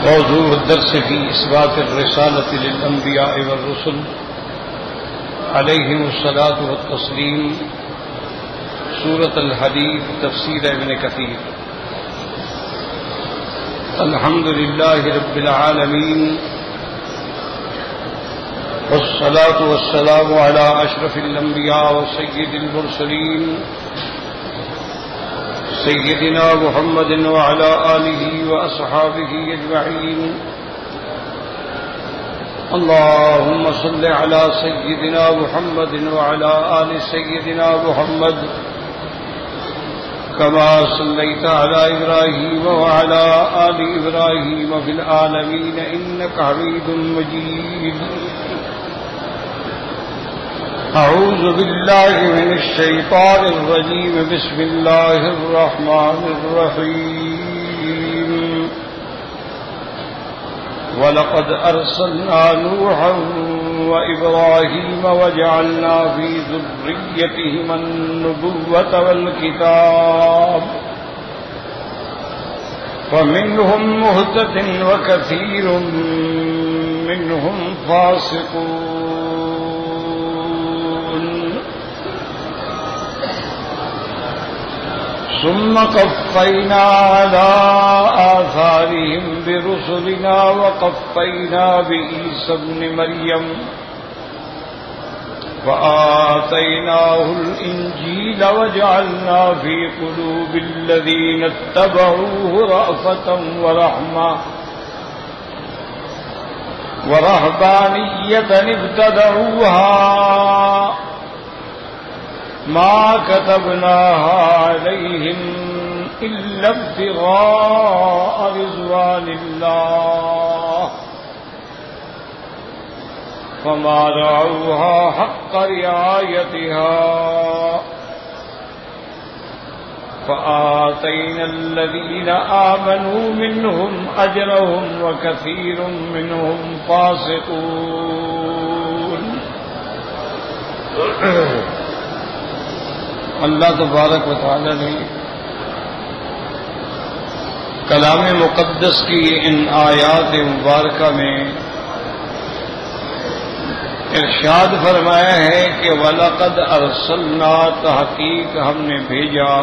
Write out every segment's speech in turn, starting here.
موضوع الدرس في إثبات الرسالة للأنبياء والرسل عليهم الصلاة والتسليم، سورة الحديد، تفسير ابن كثير۔ الحمد لله رب العالمين، والصلاة والسلام على أشرف الأنبياء وسيد المرسلين سيدنا محمد وعلى آله وأصحابه أجمعين۔ اللهم صل على سيدنا محمد وعلى آل سيدنا محمد كما صليت على إبراهيم وعلى آل إبراهيم في العالمين إنك حميد مجيد۔ أعوذ بالله من الشيطان الرجيم، بسم الله الرحمن الرحيم۔ وَلَقَدْ أَرْسَلْنَا نُوحًا وَإِبْرَاهِيمَ وَجَعَلْنَا فِي ذُرِّيَّتِهِمَا النُّبُوَّةَ وَالْكِتَابَ فَمِنْهُمْ مُهْتَدٍ وَكَثِيرٌ مِّنْهُمْ فَاسِقُونَ۔ ثم قفينا على آثارهم برسلنا وقفينا بعيسى ابن مريم وآتيناه الإنجيل وجعلنا في قلوب الذين اتبعوه رأفة ورهبانية ابتدعوها ما كتبناها عليهم إلا ابتغاء رضوان الله فما رعوها حق رعايتها فآتينا الذين آمنوا منهم أجرهم وكثير منهم فاسقون۔ اللہ تبارک و تعالی نے کلام مقدس کی ان آیات مبارکہ میں ارشاد فرمایا ہے کہ وَلَقَدْ أَرْسَلْنَا، تحقیق ہم نے بھیجا،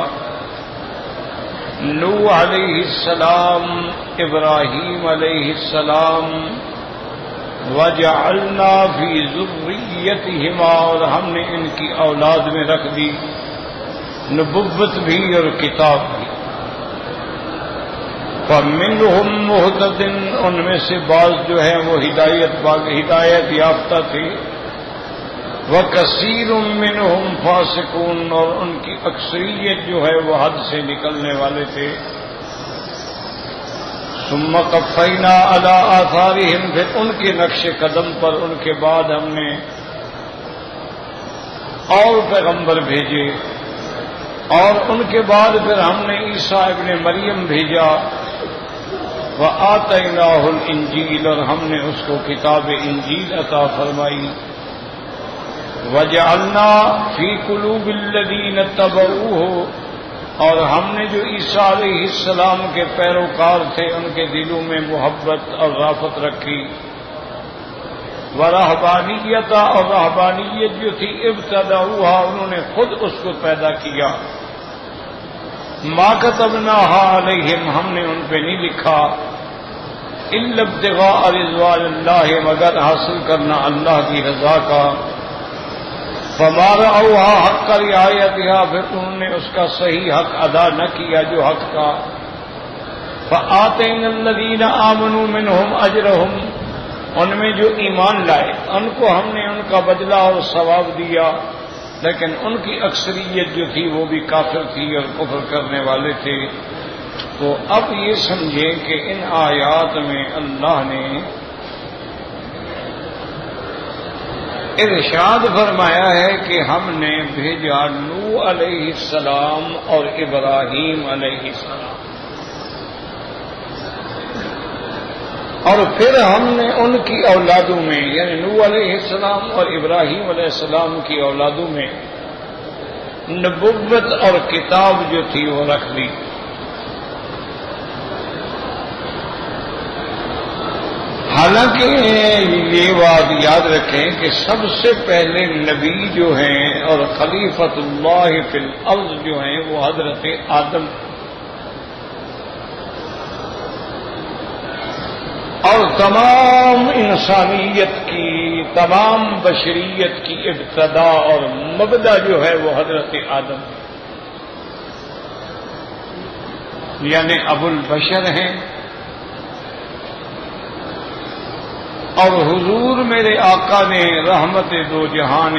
نوح علیہ السلام، ابراہیم علیہ السلام، وَجَعَلْنَا فِي ذُرِّيَّتِهِمَا، اور ہم نے ان کی اولاد میں رکھ دی نبوت بھی اور کتاب بھی۔ فَمِنْهُمْ مُهْتَدٍ، ان میں سے بعض جو ہیں وہ ہدایت یافتہ تھے، وَكَثِيرٌ مِّنْهُمْ فَاسِقُونَ، اور ان کی اکثریت جو ہے وہ حد سے نکلنے والے تھے۔ ثُمَّ قَفَّيْنَا عَلَىٰ آثَارِهِمْ، پھر ان کے نقش قدم پر ان کے بعد ہم نے اور پیغمبر بھیجے، اور ان کے بعد پھر ہم نے عیسیٰ ابن مریم بھیجا، وَآتَيْنَاهُ الْإِنْجِيلَ، اور ہم نے اس کو کتاب انجیل عطا فرمائی، وَجَعَلْنَا فِي قُلُوبِ الَّذِينَ اتَّبَعُوهُ، اور ہم نے جو عیسیٰ علیہ السلام کے پیروکار تھے ان کے دلوں میں محبت اور رافت رکھی، وَرَهْبَانِيَّةَ، اور رہبانیت جو تھی ابتدعوها، انہوں نے خود اس کو پیدا کیا، ما كتبناها علیہم، ہم نے ان پہ نہیں لکھا، الا ابتغاء رضوان اللہ، مگر حاصل کرنا اللہ کی رضا کا، فما رعوها حق رعایتها، پھر انہوں نے اس کا صحیح حق ادا نہ کیا جو حق کا، فآتینا الذین آمنوا منہم اجرہم، ان میں جو ایمان لائے ان کو ہم نے ان کا بدلہ اور ثواب دیا، لیکن ان کی اکثریت جو تھی وہ بھی کافر تھی اور کفر کرنے والے تھے۔ تو اب یہ سمجھیں کہ ان آیات میں اللہ نے ارشاد فرمایا ہے کہ ہم نے بھیجا نوح علیہ السلام اور ابراہیم علیہ السلام، اور پھر ہم نے ان کی اولادوں میں، یعنی نوح علیہ السلام اور ابراہیم علیہ السلام کی اولادوں میں نبوت اور کتاب جو تھی وہ رکھ دی۔ حالانکہ یہ بات یاد رکھیں کہ سب سے پہلے نبی جو ہیں اور خلیفۃ اللہ فی الارض جو ہیں وہ حضرت آدم، اور تمام انسانیت کی، تمام بشریت کی ابتدا اور مبدا جو ہے وہ حضرت آدم یعنی ابو البشر ہیں۔ اور حضور میرے آقا نے رحمت دو جہان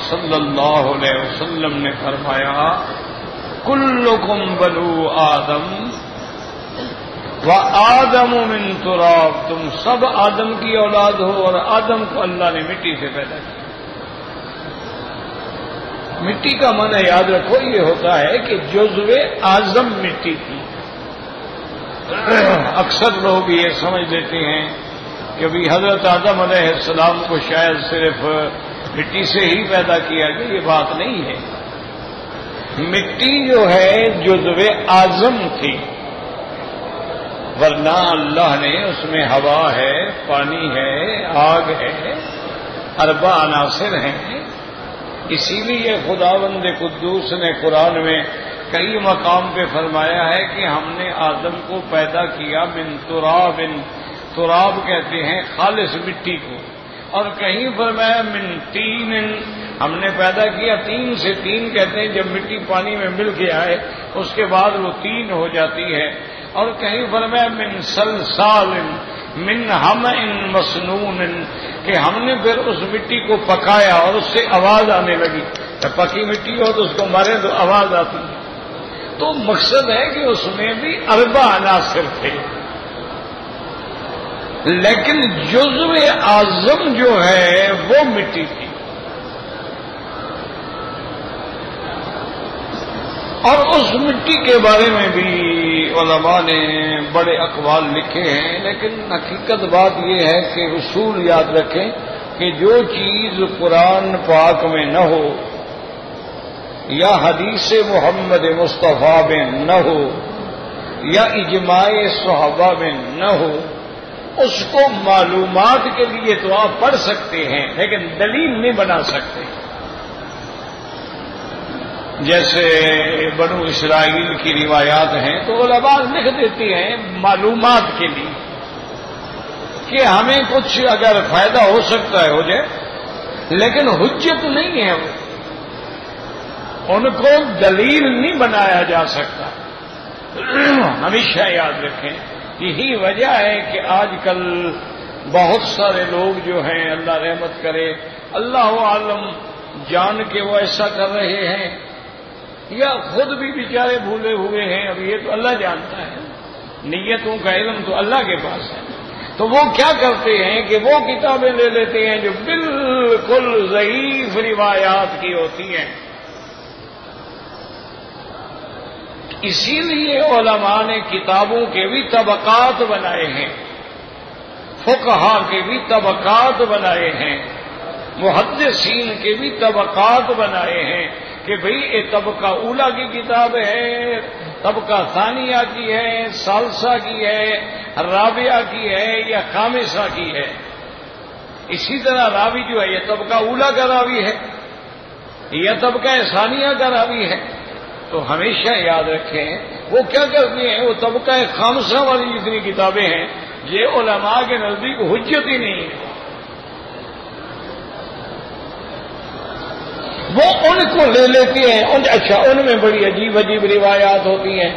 صلی اللہ علیہ وسلم نے فرمایا کلکم بنو آدم وآدم من تراب، تم سب آدم کی اولاد ہو اور آدم کو اللہ نے مٹی سے پیدا کیا۔ مٹی کا معنی یاد رکھو یہ ہوتا ہے کہ جزو اعظم مٹی تھی۔ اکثر لوگ یہ سمجھ لیتے ہیں کہ بھی حضرت آدم علیہ السلام کو شاید صرف مٹی سے ہی پیدا کیا گیا، یہ بات نہیں ہے۔ مٹی جو ہے جزو اعظم تھی، ورنہ اللہ نے اس میں ہوا ہے، پانی ہے، آگ ہے، اربع عناصر ہیں۔ اسی لیے خداوند قدوس نے قرآن میں کئی مقام پہ فرمایا ہے کہ ہم نے آدم کو پیدا کیا من تراب، تراب کہتے ہیں خالص مٹی کو، اور کہیں فرمایا من تین، ہم نے پیدا کیا تین سے، تین کہتے ہیں جب مٹی پانی میں مل کے آئے اس کے بعد وہ تین ہو جاتی ہے، اور کہیں فرمایا من سلسال من حمأ مسنون، کہ ہم نے پھر اس مٹی کو پکایا اور اس سے آواز آنے لگی۔ جب پکی مٹی ہو تو اس کو مارے تو آواز آتی ہے۔ تو مقصد ہے کہ اس میں بھی اربع عناصر تھے، لیکن جزو اعظم جو ہے وہ مٹی تھی۔ اور اس مٹی کے بارے میں بھی علماء نے بڑے اقوال لکھے ہیں، لیکن حقیقت بات یہ ہے کہ اصول یاد رکھیں کہ جو چیز قرآن پاک میں نہ ہو یا حدیث محمد مصطفیٰ میں نہ ہو یا اجماع صحابہ میں نہ ہو، اس کو معلومات کے لیے تو آپ پڑھ سکتے ہیں لیکن دلیل نہیں بنا سکتے۔ جیسے بنو اسرائیل کی روایات ہیں تو علماء لکھ دیتی ہیں معلومات کے لیے کہ ہمیں کچھ اگر فائدہ ہو سکتا ہے ہو جائے، لیکن حجت نہیں ہے، وہ ان کو دلیل نہیں بنایا جا سکتا۔ ہمیشہ یاد رکھیں یہی وجہ ہے کہ آج کل بہت سارے لوگ جو ہیں، اللہ رحمت کرے، اللہ عالم جان کے وہ ایسا کر رہے ہیں یا خود بھی بیچارے بھولے ہوئے ہیں، اب یہ تو اللہ جانتا ہے، نیتوں کا علم تو اللہ کے پاس ہے۔ تو وہ کیا کرتے ہیں کہ وہ کتابیں لے لیتے ہیں جو بالکل ضعیف روایات کی ہوتی ہیں۔ اسی لیے علماء نے کتابوں کے بھی طبقات بنائے ہیں، فقہا کے بھی طبقات بنائے ہیں، محدثین کے بھی طبقات بنائے ہیں کہ بھئی یہ طبقہ اولا کی کتاب ہے، طبقہ ثانیہ کی ہے، ثالثہ کی ہے، رابعہ کی ہے یا خامسہ کی ہے۔ اسی طرح راوی جو ہے یہ طبقہ اولا کا راوی ہے، یہ طبقہ ثانیہ کا راوی ہے۔ تو ہمیشہ یاد رکھیں وہ کیا کرتے ہیں، وہ طبقہ خامسہ والی جتنی کتابیں ہیں یہ علماء کے نزدیک حجت ہی نہیں ہے، وہ ان کو لے لیتے ہیں۔ اچھا ان میں بڑی عجیب عجیب روایات ہوتی ہیں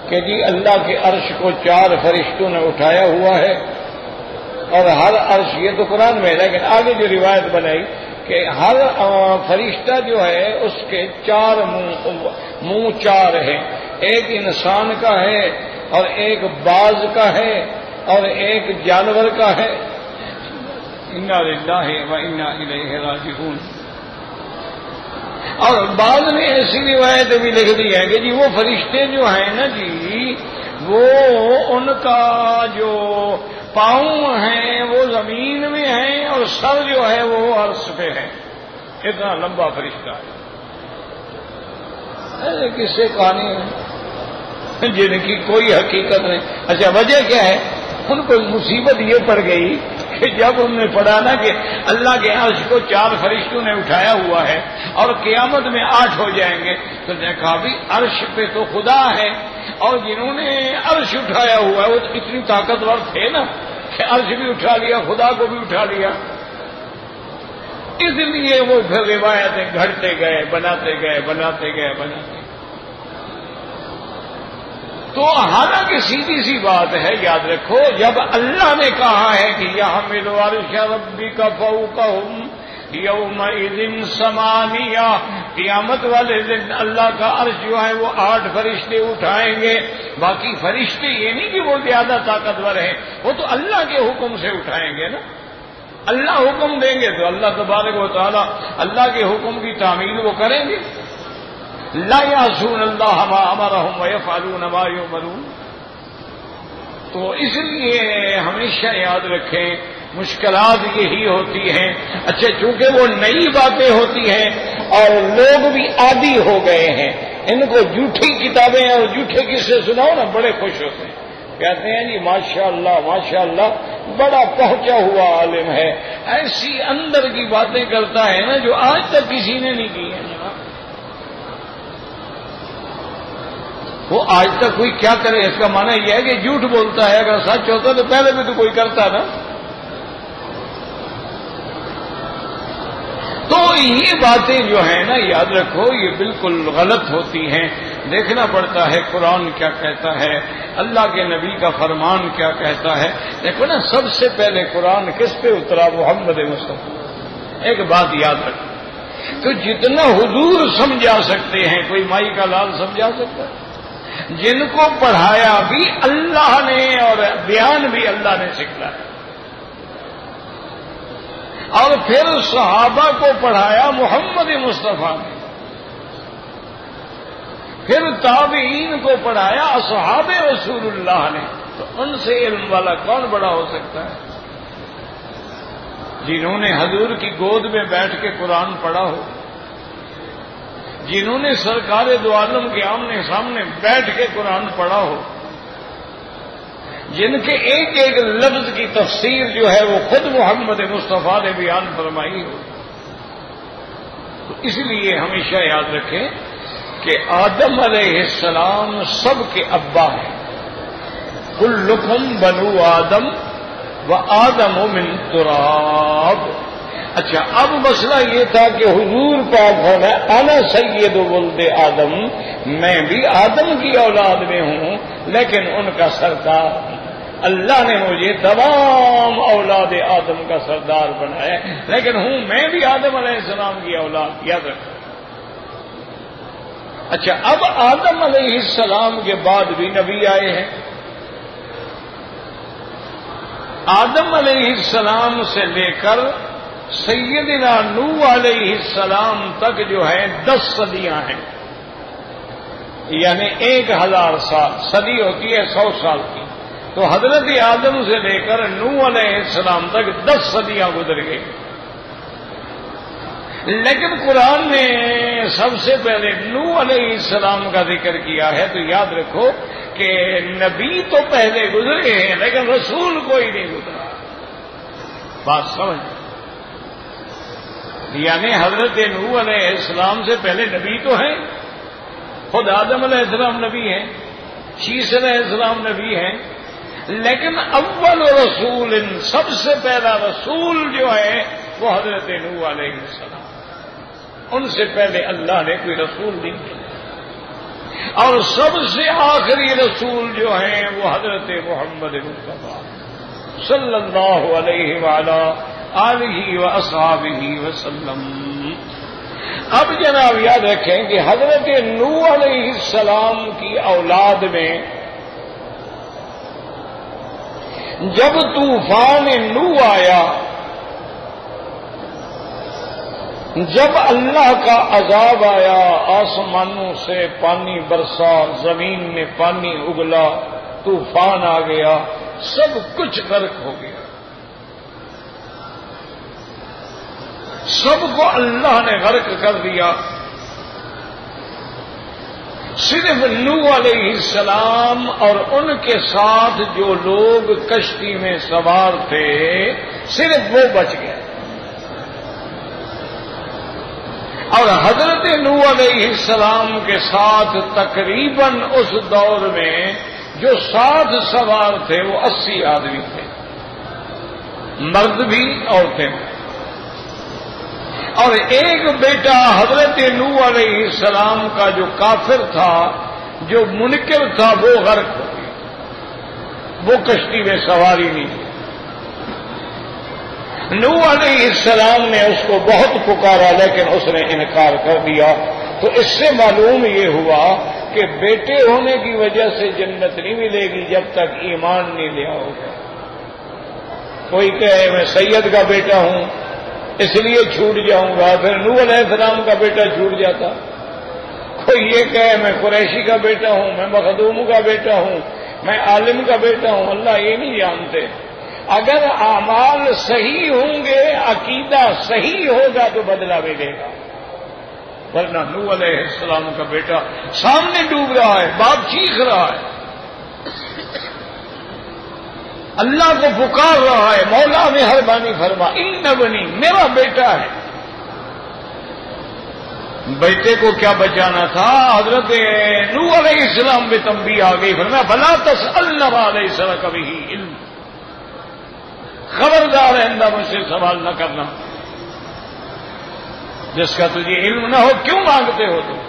کہ جی اللہ کے عرش کو 4 فرشتوں نے اٹھایا ہوا ہے، اور ہر عرش، یہ تو قرآن میں ہے لیکن آگے جو روایت بنائی کہ ہر فرشتہ جو ہے اس کے 4 منہ 4 ہیں، ایک انسان کا ہے اور ایک باز کا ہے اور ایک جانور کا ہے۔ انا للہ و انا الیہ راجعون۔ اور بعض نے ایسی روایت بھی لکھ دی ہے کہ جی وہ فرشتے جو ہیں نا جی، وہ ان کا جو پاؤں ہیں وہ زمین میں ہیں اور سر جو ہے وہ عرش پہ ہے، اتنا لمبا فرشتہ ہے۔ کس سے کہانی ہے جن کی کوئی حقیقت نہیں۔ اچھا وجہ کیا ہے؟ ان کو مصیبت یہ پڑ گئی کہ جب انہوں نے پڑھا نا کہ اللہ کے عرش کو 4 فرشتوں نے اٹھایا ہوا ہے اور قیامت میں 8 ہو جائیں گے، تو نے کہا بھی عرش پہ تو خدا ہے، اور جنہوں نے عرش اٹھایا ہوا ہے وہ تو اتنی طاقتور تھے نا کہ عرش بھی اٹھا لیا، خدا کو بھی اٹھا لیا۔ اس لیے وہ پھر روایتیں گھڑتے گئے، بناتے گئے۔ تو حالانکہ سیدھی سی بات ہے، یاد رکھو جب اللہ نے کہا ہے کہ یحمل عرش ربک فوقہم یومئذ ثمانیہ، قیامت والے دن اللہ کا عرش جو ہے وہ 8 فرشتے اٹھائیں گے، باقی فرشتے یہ نہیں کہ وہ زیادہ طاقتور ہیں، وہ تو اللہ کے حکم سے اٹھائیں گے نا، اللہ حکم دیں گے تو اللہ تبارک و تعالی اللہ کے حکم کی تعمیل وہ کریں گے۔ لا یعصون اللہ ما امرہم ویفعلون ما یؤمرون۔ تو اس لیے ہمیشہ یاد رکھیں مشکلات یہی ہوتی ہیں۔ اچھا چونکہ وہ نئی باتیں ہوتی ہیں اور لوگ بھی عادی ہو گئے ہیں، ان کو جھوٹی کتابیں اور جھوٹے قصے سناؤ نا بڑے خوش ہوتے ہیں، کہتے ہیں جی ماشاء اللہ بڑا پہنچا ہوا عالم ہے، ایسی اندر کی باتیں کرتا ہے نا جو آج تک کسی نے نہیں کی ہے۔ وہ آج تک کوئی کیا کرے، اس کا معنی یہ ہے کہ جھوٹ بولتا ہے، اگر سچ ہوتا تو پہلے بھی تو کوئی کرتا نا۔ تو یہ باتیں جو ہیں نا یاد رکھو یہ بالکل غلط ہوتی ہیں، دیکھنا پڑتا ہے قرآن کیا کہتا ہے، اللہ کے نبی کا فرمان کیا کہتا ہے۔ دیکھو نا سب سے پہلے قرآن کس پہ اترا؟ محمد مصطفیٰ۔ ایک بات یاد رکھو، تو جتنا حضور سمجھا سکتے ہیں کوئی مائی کا لال سمجھا سکتا ہے؟ جن کو پڑھایا بھی اللہ نے اور بیان بھی اللہ نے سکھلایا، اور پھر صحابہ کو پڑھایا محمد مصطفیٰ نے، پھر تابعین کو پڑھایا اصحاب رسول اللہ نے، تو ان سے علم والا کون بڑا ہو سکتا ہے؟ جنہوں نے حضور کی گود میں بیٹھ کے قرآن پڑھا ہو، جنہوں نے سرکار دو عالم کے آمنے سامنے بیٹھ کے قرآن پڑھا ہو، جن کے ایک ایک لفظ کی تفسیر جو ہے وہ خود محمد مصطفیٰ نے بیان فرمائی ہو۔ تو اس لیے ہمیشہ یاد رکھیں کہ آدم علیہ السلام سب کے ابا ہیں، کلکم بنو آدم و آدم من تراب۔ اچھا اب مسئلہ یہ تھا کہ حضور پاک ہونا انا سید ولد آدم، میں بھی آدم کی اولاد میں ہوں لیکن ان کا سردار، اللہ نے مجھے تمام اولاد آدم کا سردار بنایا، لیکن ہوں میں بھی آدم علیہ السلام کی اولاد، یاد رکھو۔ اچھا اب آدم علیہ السلام کے بعد بھی نبی آئے ہیں، آدم علیہ السلام سے لے کر سیدنا نوح علیہ السلام تک جو ہے 10 صدیاں ہیں، یعنی 1000 سال، صدی ہوتی ہے 100 سال کی، تو حضرت آدم سے لے کر نوح علیہ السلام تک 10 صدیاں گزر گئی۔ لیکن قرآن نے سب سے پہلے نوح علیہ السلام کا ذکر کیا ہے، تو یاد رکھو کہ نبی تو پہلے گزرے ہیں لیکن رسول کوئی نہیں گزرا، بات سمجھ، یعنی حضرت نوح علیہ السلام سے پہلے نبی تو ہیں، خود آدم علیہ السلام نبی ہیں، شیس علیہ السلام نبی ہیں، لیکن اول رسول سب سے پہلا رسول جو ہے وہ حضرت نوح علیہ السلام، ان سے پہلے اللہ نے کوئی رسول نہیں کیا، اور سب سے آخری رسول جو ہیں وہ حضرت محمد مصطفیٰ صلی اللہ علیہ وآلہ آلہ واصحابہ وسلم۔ اب جناب یاد رکھیں کہ حضرت نوح علیہ السلام کی اولاد میں جب طوفان نوح آیا، جب اللہ کا عذاب آیا، آسمانوں سے پانی برسا، زمین میں پانی اگلا، طوفان آ گیا، سب کچھ غرق ہو گیا، سب کو اللہ نے غرق کر دیا۔ صرف نوح علیہ السلام اور ان کے ساتھ جو لوگ کشتی میں سوار تھے صرف وہ بچ گئے، اور حضرت نوح علیہ السلام کے ساتھ تقریباً اس دور میں جو ساتھ سوار تھے وہ 80 آدمی تھے، مرد بھی عورتیں بھی، اور ایک بیٹا حضرت نوح علیہ السلام کا جو کافر تھا، جو منکر تھا، وہ غرق ہو گیا، وہ کشتی میں سواری نہیں تھی۔ نوح علیہ السلام نے اس کو بہت پکارا لیکن اس نے انکار کر دیا۔ تو اس سے معلوم یہ ہوا کہ بیٹے ہونے کی وجہ سے جنت نہیں ملے گی جب تک ایمان نہیں لیا ہوگا۔ کوئی کہے میں سید کا بیٹا ہوں اس لیے چھوٹ جاؤں گا، پھر نوح علیہ السلام کا بیٹا چھوٹ جاتا۔ کوئی یہ کہے میں قریشی کا بیٹا ہوں، میں مخدوم کا بیٹا ہوں، میں عالم کا بیٹا ہوں، اللہ یہ نہیں جانتے۔ اگر اعمال صحیح ہوں گے، عقیدہ صحیح ہوگا تو بدلہ ملے گا، ورنہ نوح علیہ السلام کا بیٹا سامنے ڈوب رہا ہے، باپ چیخ رہا ہے، اللہ کو پکار رہا ہے، مولا مہربانی فرما، ان بنی، میرا بیٹا ہے۔ بیٹے کو کیا بچانا تھا؟ حضرت نوح علیہ السلام پہ تنبیہ آ گئی، فرمایا فلا تسألن ما لیس لک بہ علم، خبردار آئندہ مجھ سے سوال نہ کرنا جس کا تجھے علم نہ ہو، کیوں مانگتے ہو تم؟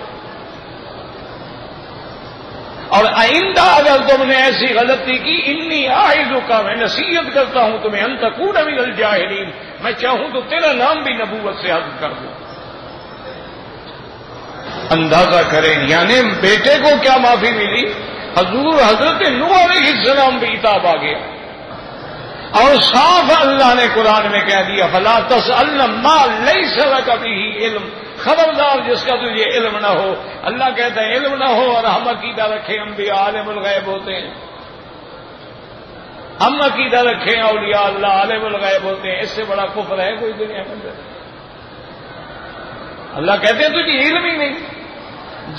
اور آئندہ اگر تم نے ایسی غلطی کی، انی اعظک، میں نصیحت کرتا ہوں تمہیں، ان تکون من الجاہلین، میں چاہوں تو تیرا نام بھی نبوت سے حذف کر دوں۔ اندازہ کریں یعنی بیٹے کو کیا معافی ملی، حضرت نوح علیہ السلام بھی عتاب آ گیا، اور صاف اللہ نے قرآن میں کہہ دیا فلا تسألن ما لیس لک بہ علم، خبردار جس کا تجھے علم نہ ہو۔ اللہ کہتا ہے علم نہ ہو اور ہم عقیدہ رکھیں انبیاء عالم الغیب ہوتے ہیں، ہم عقیدہ رکھیں اولیاء اللہ عالم الغیب ہوتے ہیں، اس سے بڑا کفر ہے کوئی دنیا میں؟ اللہ کہتے ہیں تجھے علم ہی نہیں۔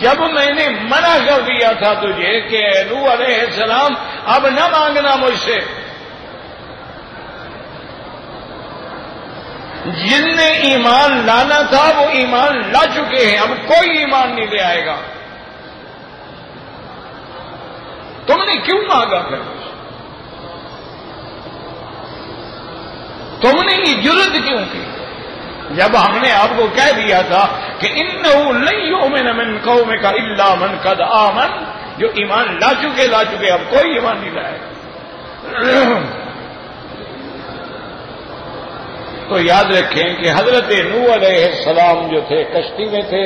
جب میں نے منع کر دیا تھا تجھے کہ نوح علیہ السلام اب نہ مانگنا مجھ سے، جن نے ایمان لانا تھا وہ ایمان لا چکے ہیں، اب کوئی ایمان نہیں لے آئے گا، تم نے کیوں مانگا پھر؟ تم نے یہ جرأت کیوں کی جب ہم نے آپ کو کہہ دیا تھا کہ انہ لن یؤمن من قومک الا من قد آمن، جو ایمان لا چکے اب کوئی ایمان نہیں لائے گا۔ تو یاد رکھیں کہ حضرت نوح علیہ السلام جو تھے کشتی میں تھے،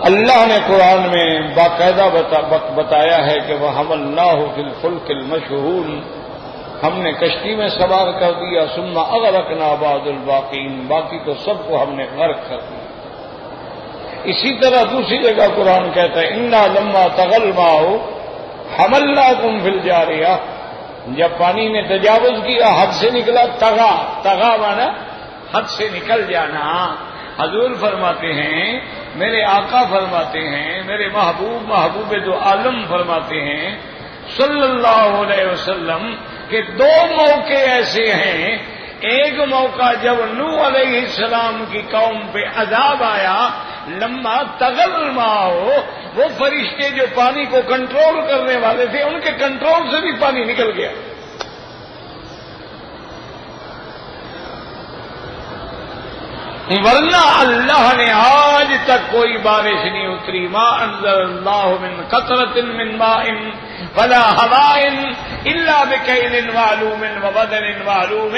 اللہ نے قرآن میں باقاعدہ بتایا ہے کہ وَحَمَلْنَاهُ فِي الْفُلْكِ الْمَشْحُونِ، ہم نے کشتی میں سوار کر دیا، ثُمَّ أَغْرَقْنَا بَعْدُ الْبَاقِينَ، باقی تو سب کو ہم نے غرق کر دیا۔ اسی طرح دوسری جگہ قرآن کہتا ہے اِنَّا لَمَّا طَغَى الْمَاءُ حَمَلْنَاكُمْ فِي الْجَارِيَةِ، جب پانی نے تجاوز کیا، حد سے نکلا، تغا مانا حد سے نکل جانا۔ حضور فرماتے ہیں، میرے آقا فرماتے ہیں، میرے محبوب دو عالم فرماتے ہیں صلی اللہ علیہ وسلم کہ دو موقع ایسے ہیں، ایک موقع جب نوح علیہ السلام کی قوم پہ عذاب آیا، لما تغل الماء، وہ فرشتے جو پانی کو کنٹرول کرنے والے تھے ان کے کنٹرول سے بھی پانی نکل گیا۔ ورنہ اللہ نے آج تک کوئی بارش نہیں اتری، ما انزل اللہ من قطرۃ من ماء ولا ہواء الا بکیل معلوم وبدن معلوم،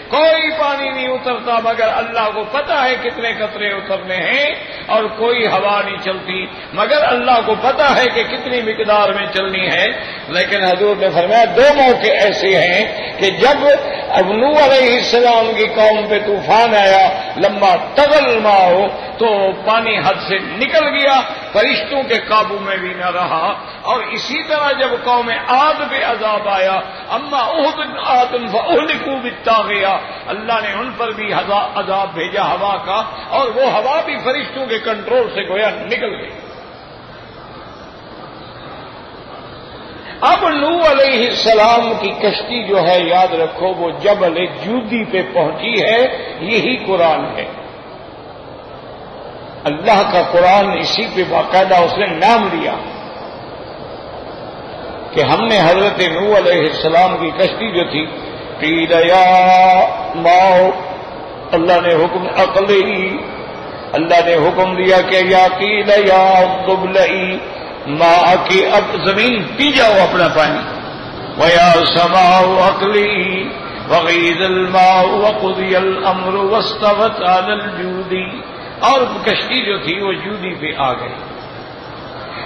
کوئی پانی نہیں اترتا مگر اللہ کو پتہ ہے کتنے قطرے اترنے ہیں، اور کوئی ہوا نہیں چلتی مگر اللہ کو پتہ ہے کہ کتنی مقدار میں چلنی ہے۔ لیکن حضور نے فرمایا دو موقع ایسے ہیں کہ جب اب نوح علیہ السلام کی قوم پہ طوفان آیا، لمبا تغل ماء، تو پانی حد سے نکل گیا، فرشتوں کے قابو میں بھی نہ رہا۔ اور اسی طرح جب قوم عاد پہ عذاب آیا، اما اہد عاد فاہلکوا بالطاغیہ، اللہ نے ان پر بھی عذاب بھیجا ہوا کا، اور وہ ہوا بھی فرشتوں کے کنٹرول سے گویا نکل گئی۔ اب نوح علیہ السلام کی کشتی جو ہے یاد رکھو وہ جبل جودی پہ پہنچی ہے، یہی قرآن ہے۔ اللہ کا قرآن اسی پہ باقاعدہ اس نے نام لیا کہ ہم نے حضرت نوح علیہ السلام کی کشتی جو تھی، قیل یا ماء، اللہ نے حکم عقلی، اللہ نے حکم دیا کہ یا قیل یا ابلعی ماء کی، اب زمین پی جاؤ اپنا پانی، ویا سماء عقلی وغیض الماء وقضی الامر واستوت علی الجود، اور کشتی جو تھی وہ جودی پہ آ گئی۔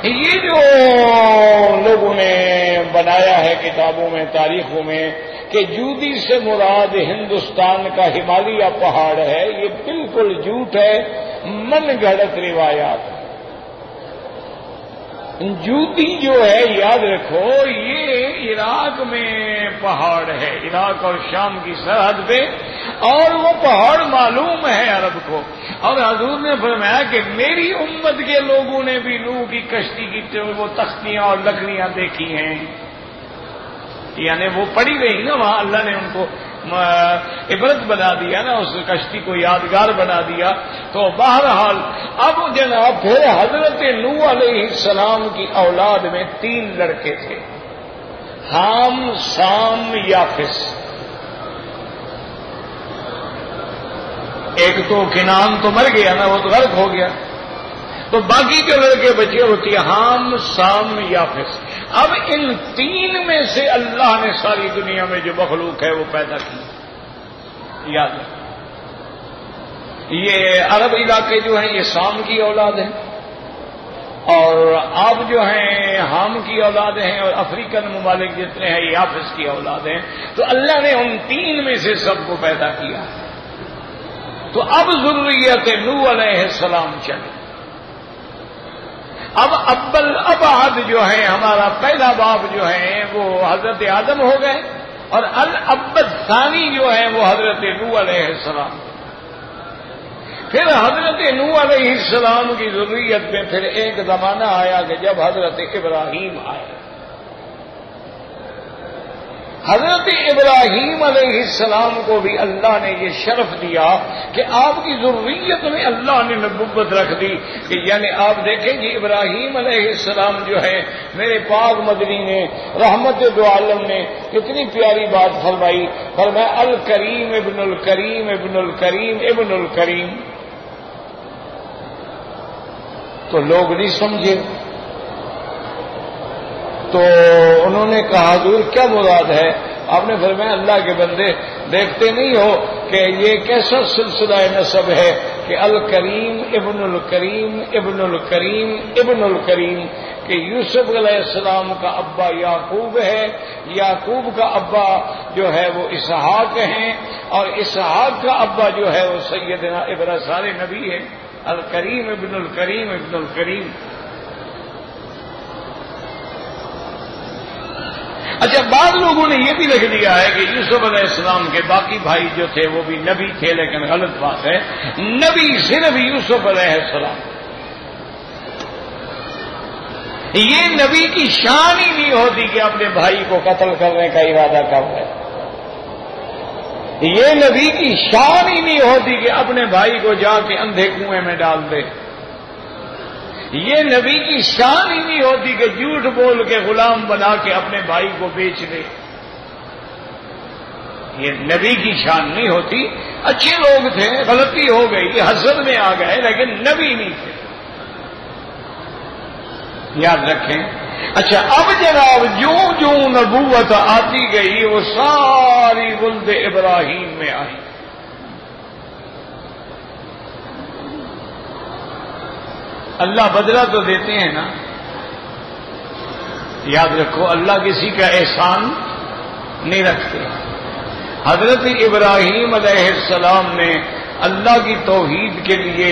یہ جو لوگوں نے بنایا ہے کتابوں میں، تاریخوں میں، کہ جودی سے مراد ہندوستان کا ہمالیہ پہاڑ ہے، یہ بالکل جھوٹ ہے، من گھڑت روایات۔ جودی جو ہے یاد رکھو یہ عراق میں پہاڑ ہے، عراق اور شام کی سرحد پہ، اور وہ پہاڑ معلوم ہے عرب کو۔ اور حضور نے فرمایا کہ میری امت کے لوگوں نے بھی نوح کی کشتی کی وہ تختیاں اور لکڑیاں دیکھی ہیں، یعنی وہ پڑی گئی نا وہاں، اللہ نے ان کو عبرت بنا دیا نا، اس کشتی کو یادگار بنا دیا۔ تو بہرحال اب جناب پھر حضرت نوح علیہ السلام کی اولاد میں 3 لڑکے تھے، حام، سام، یافس۔ ایک تو کنعان تو مر گیا نا، وہ تو غرق ہو گیا، تو باقی جو لڑکے بچے ہوتی ہیں حام، سام، یافس۔ اب ان 3 میں سے اللہ نے ساری دنیا میں جو مخلوق ہے وہ پیدا کی، یاد ہے۔ یہ عرب علاقے جو ہیں یہ سام کی اولاد ہیں، اور آپ جو ہیں حام کی اولاد ہیں، اور افریقن ممالک جتنے ہیں یہ یافس کی اولاد ہیں۔ تو اللہ نے ان 3 میں سے سب کو پیدا کیا۔ تو اب ذریت نوح علیہ السلام چلی۔ اب ابعد جو ہے ہمارا پہلا باپ جو ہے وہ حضرت آدم ہو گئے، اور الابد ثانی جو ہے وہ حضرت نوح علیہ السلام۔ پھر حضرت نوح علیہ السلام کی ذریت میں پھر ایک زمانہ آیا کہ جب حضرت ابراہیم آئے۔ حضرت ابراہیم علیہ السلام کو بھی اللہ نے یہ شرف دیا کہ آپ کی ذریت میں اللہ نے نبوت رکھ دی، کہ یعنی آپ دیکھیں کہ ابراہیم علیہ السلام جو ہے میرے پاک مدنی نے رحمت دو عالم نے کتنی پیاری بات فرمائی، فرمایا الکریم ابن الکریم ابن الکریم ابن الکریم۔ تو لوگ نہیں سمجھے، تو انہوں نے کہا حضور کیا مراد ہے؟ آپ نے فرمایا اللہ کے بندے دیکھتے نہیں ہو کہ یہ کیسا سلسلہ نسب ہے کہ الکریم ابن الکریم ابن الکریم ابن الکریم، کہ یوسف علیہ السلام کا ابا یعقوب ہے، یعقوب کا ابا جو ہے وہ اسحاق ہیں، اور اسحاق کا ابا جو ہے وہ سیدنا ابراہیم، سارے نبی ہیں۔ الکریم ابن الکریم ابن الکریم۔ اچھا بعض لوگوں نے یہ بھی لکھ دیا ہے کہ یوسف علیہ السلام کے باقی بھائی جو تھے وہ بھی نبی تھے، لیکن غلط بات ہے، نبی صرف یوسف علیہ السلام۔ یہ نبی کی شان ہی نہیں ہوتی کہ اپنے بھائی کو قتل کرنے کا ارادہ کر رہے، یہ نبی کی شان ہی نہیں ہوتی کہ اپنے بھائی کو جا کے اندھے کنویں میں ڈال دے، یہ نبی کی شان ہی نہیں ہوتی کہ جھوٹ بول کے غلام بنا کے اپنے بھائی کو بیچ دے، یہ نبی کی شان نہیں ہوتی۔ اچھے لوگ تھے، غلطی ہو گئی، حسد میں آ گئے، لیکن نبی نہیں تھے، یاد رکھیں۔ اچھا اب جناب جو جو نبوت آتی گئی وہ ساری ولد ابراہیم میں آئی۔ اللہ بدلہ تو دیتے ہیں نا، یاد رکھو اللہ کسی کا احسان نہیں رکھتے۔ حضرت ابراہیم علیہ السلام نے اللہ کی توحید کے لیے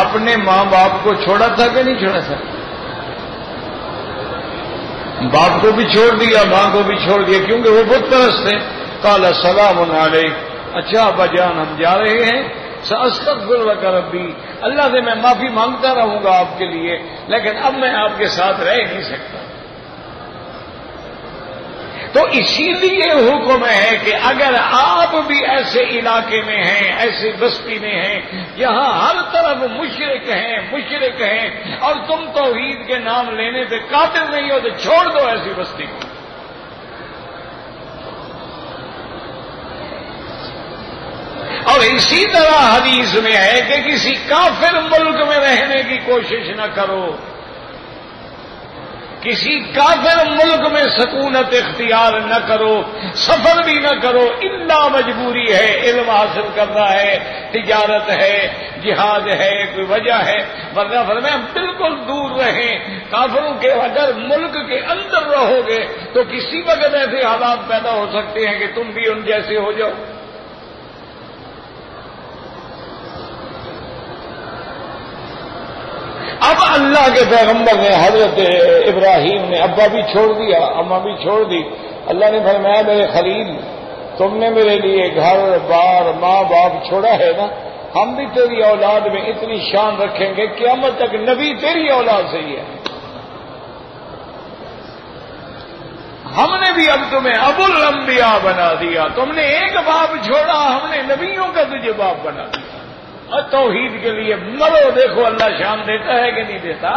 اپنے ماں باپ کو چھوڑا تھا کہ نہیں چھوڑا تھا؟ باپ کو بھی چھوڑ دیا، ماں کو بھی چھوڑ دیا، کیونکہ وہ بت پرست تھے۔ قال سلام علیک، اچھا ابا جان ہم جا رہے ہیں، ساستغفر لک ربی، اللہ سے میں معافی مانگتا رہوں گا آپ کے لیے، لیکن اب میں آپ کے ساتھ رہ نہیں سکتا۔ تو اسی لیے حکم ہے کہ اگر آپ بھی ایسے علاقے میں ہیں، ایسی بستی میں ہیں جہاں ہر طرف مشرک ہیں اور تم توحید کے نام لینے سے قادر نہیں ہو، تو چھوڑ دو ایسی بستی کو۔ اور اسی طرح حدیث میں ہے کہ کسی کافر ملک میں رہنے کی کوشش نہ کرو، کسی کافر ملک میں سکونت اختیار نہ کرو، سفر بھی نہ کرو، الا مجبوری ہے، علم حاصل کرنا ہے، تجارت ہے، جہاد ہے، کوئی وجہ ہے، ورنہ فرمایا بالکل دور رہیں۔ کافروں کے اگر ملک کے اندر رہو گے تو کسی وقت ایسے حالات پیدا ہو سکتے ہیں کہ تم بھی ان جیسے ہو جاؤ۔ اب اللہ کے پیغمبر نے حضرت ابراہیم نے ابا بھی چھوڑ دیا، اماں بھی چھوڑ دی، اللہ نے فرمایا میرے خلیل تم نے میرے لیے گھر بار ماں باپ چھوڑا ہے نا، ہم بھی تیری اولاد میں اتنی شان رکھیں گے قیامت تک نبی تیری اولاد سے ہی ہے، ہم نے بھی اب تمہیں ابو الانبیاء بنا دیا، تم نے ایک باپ چھوڑا، ہم نے نبیوں کا تجھے باپ بنا دیا، اور توحید کے لیے مرو، دیکھو اللہ شان دیتا ہے کہ نہیں دیتا؟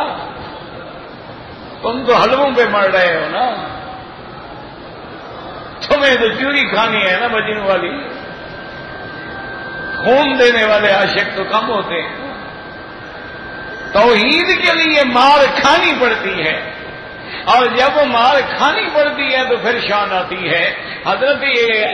تم تو حلووں پہ مر رہے ہو نا، تمہیں تو چوری کھانی ہے نا بجن والی، خون دینے والے عاشق تو کم ہوتے ہیں، توحید کے لیے مار کھانی پڑتی ہے، اور جب وہ مار کھانی پڑتی ہے تو پھر شان آتی ہے۔ حضرت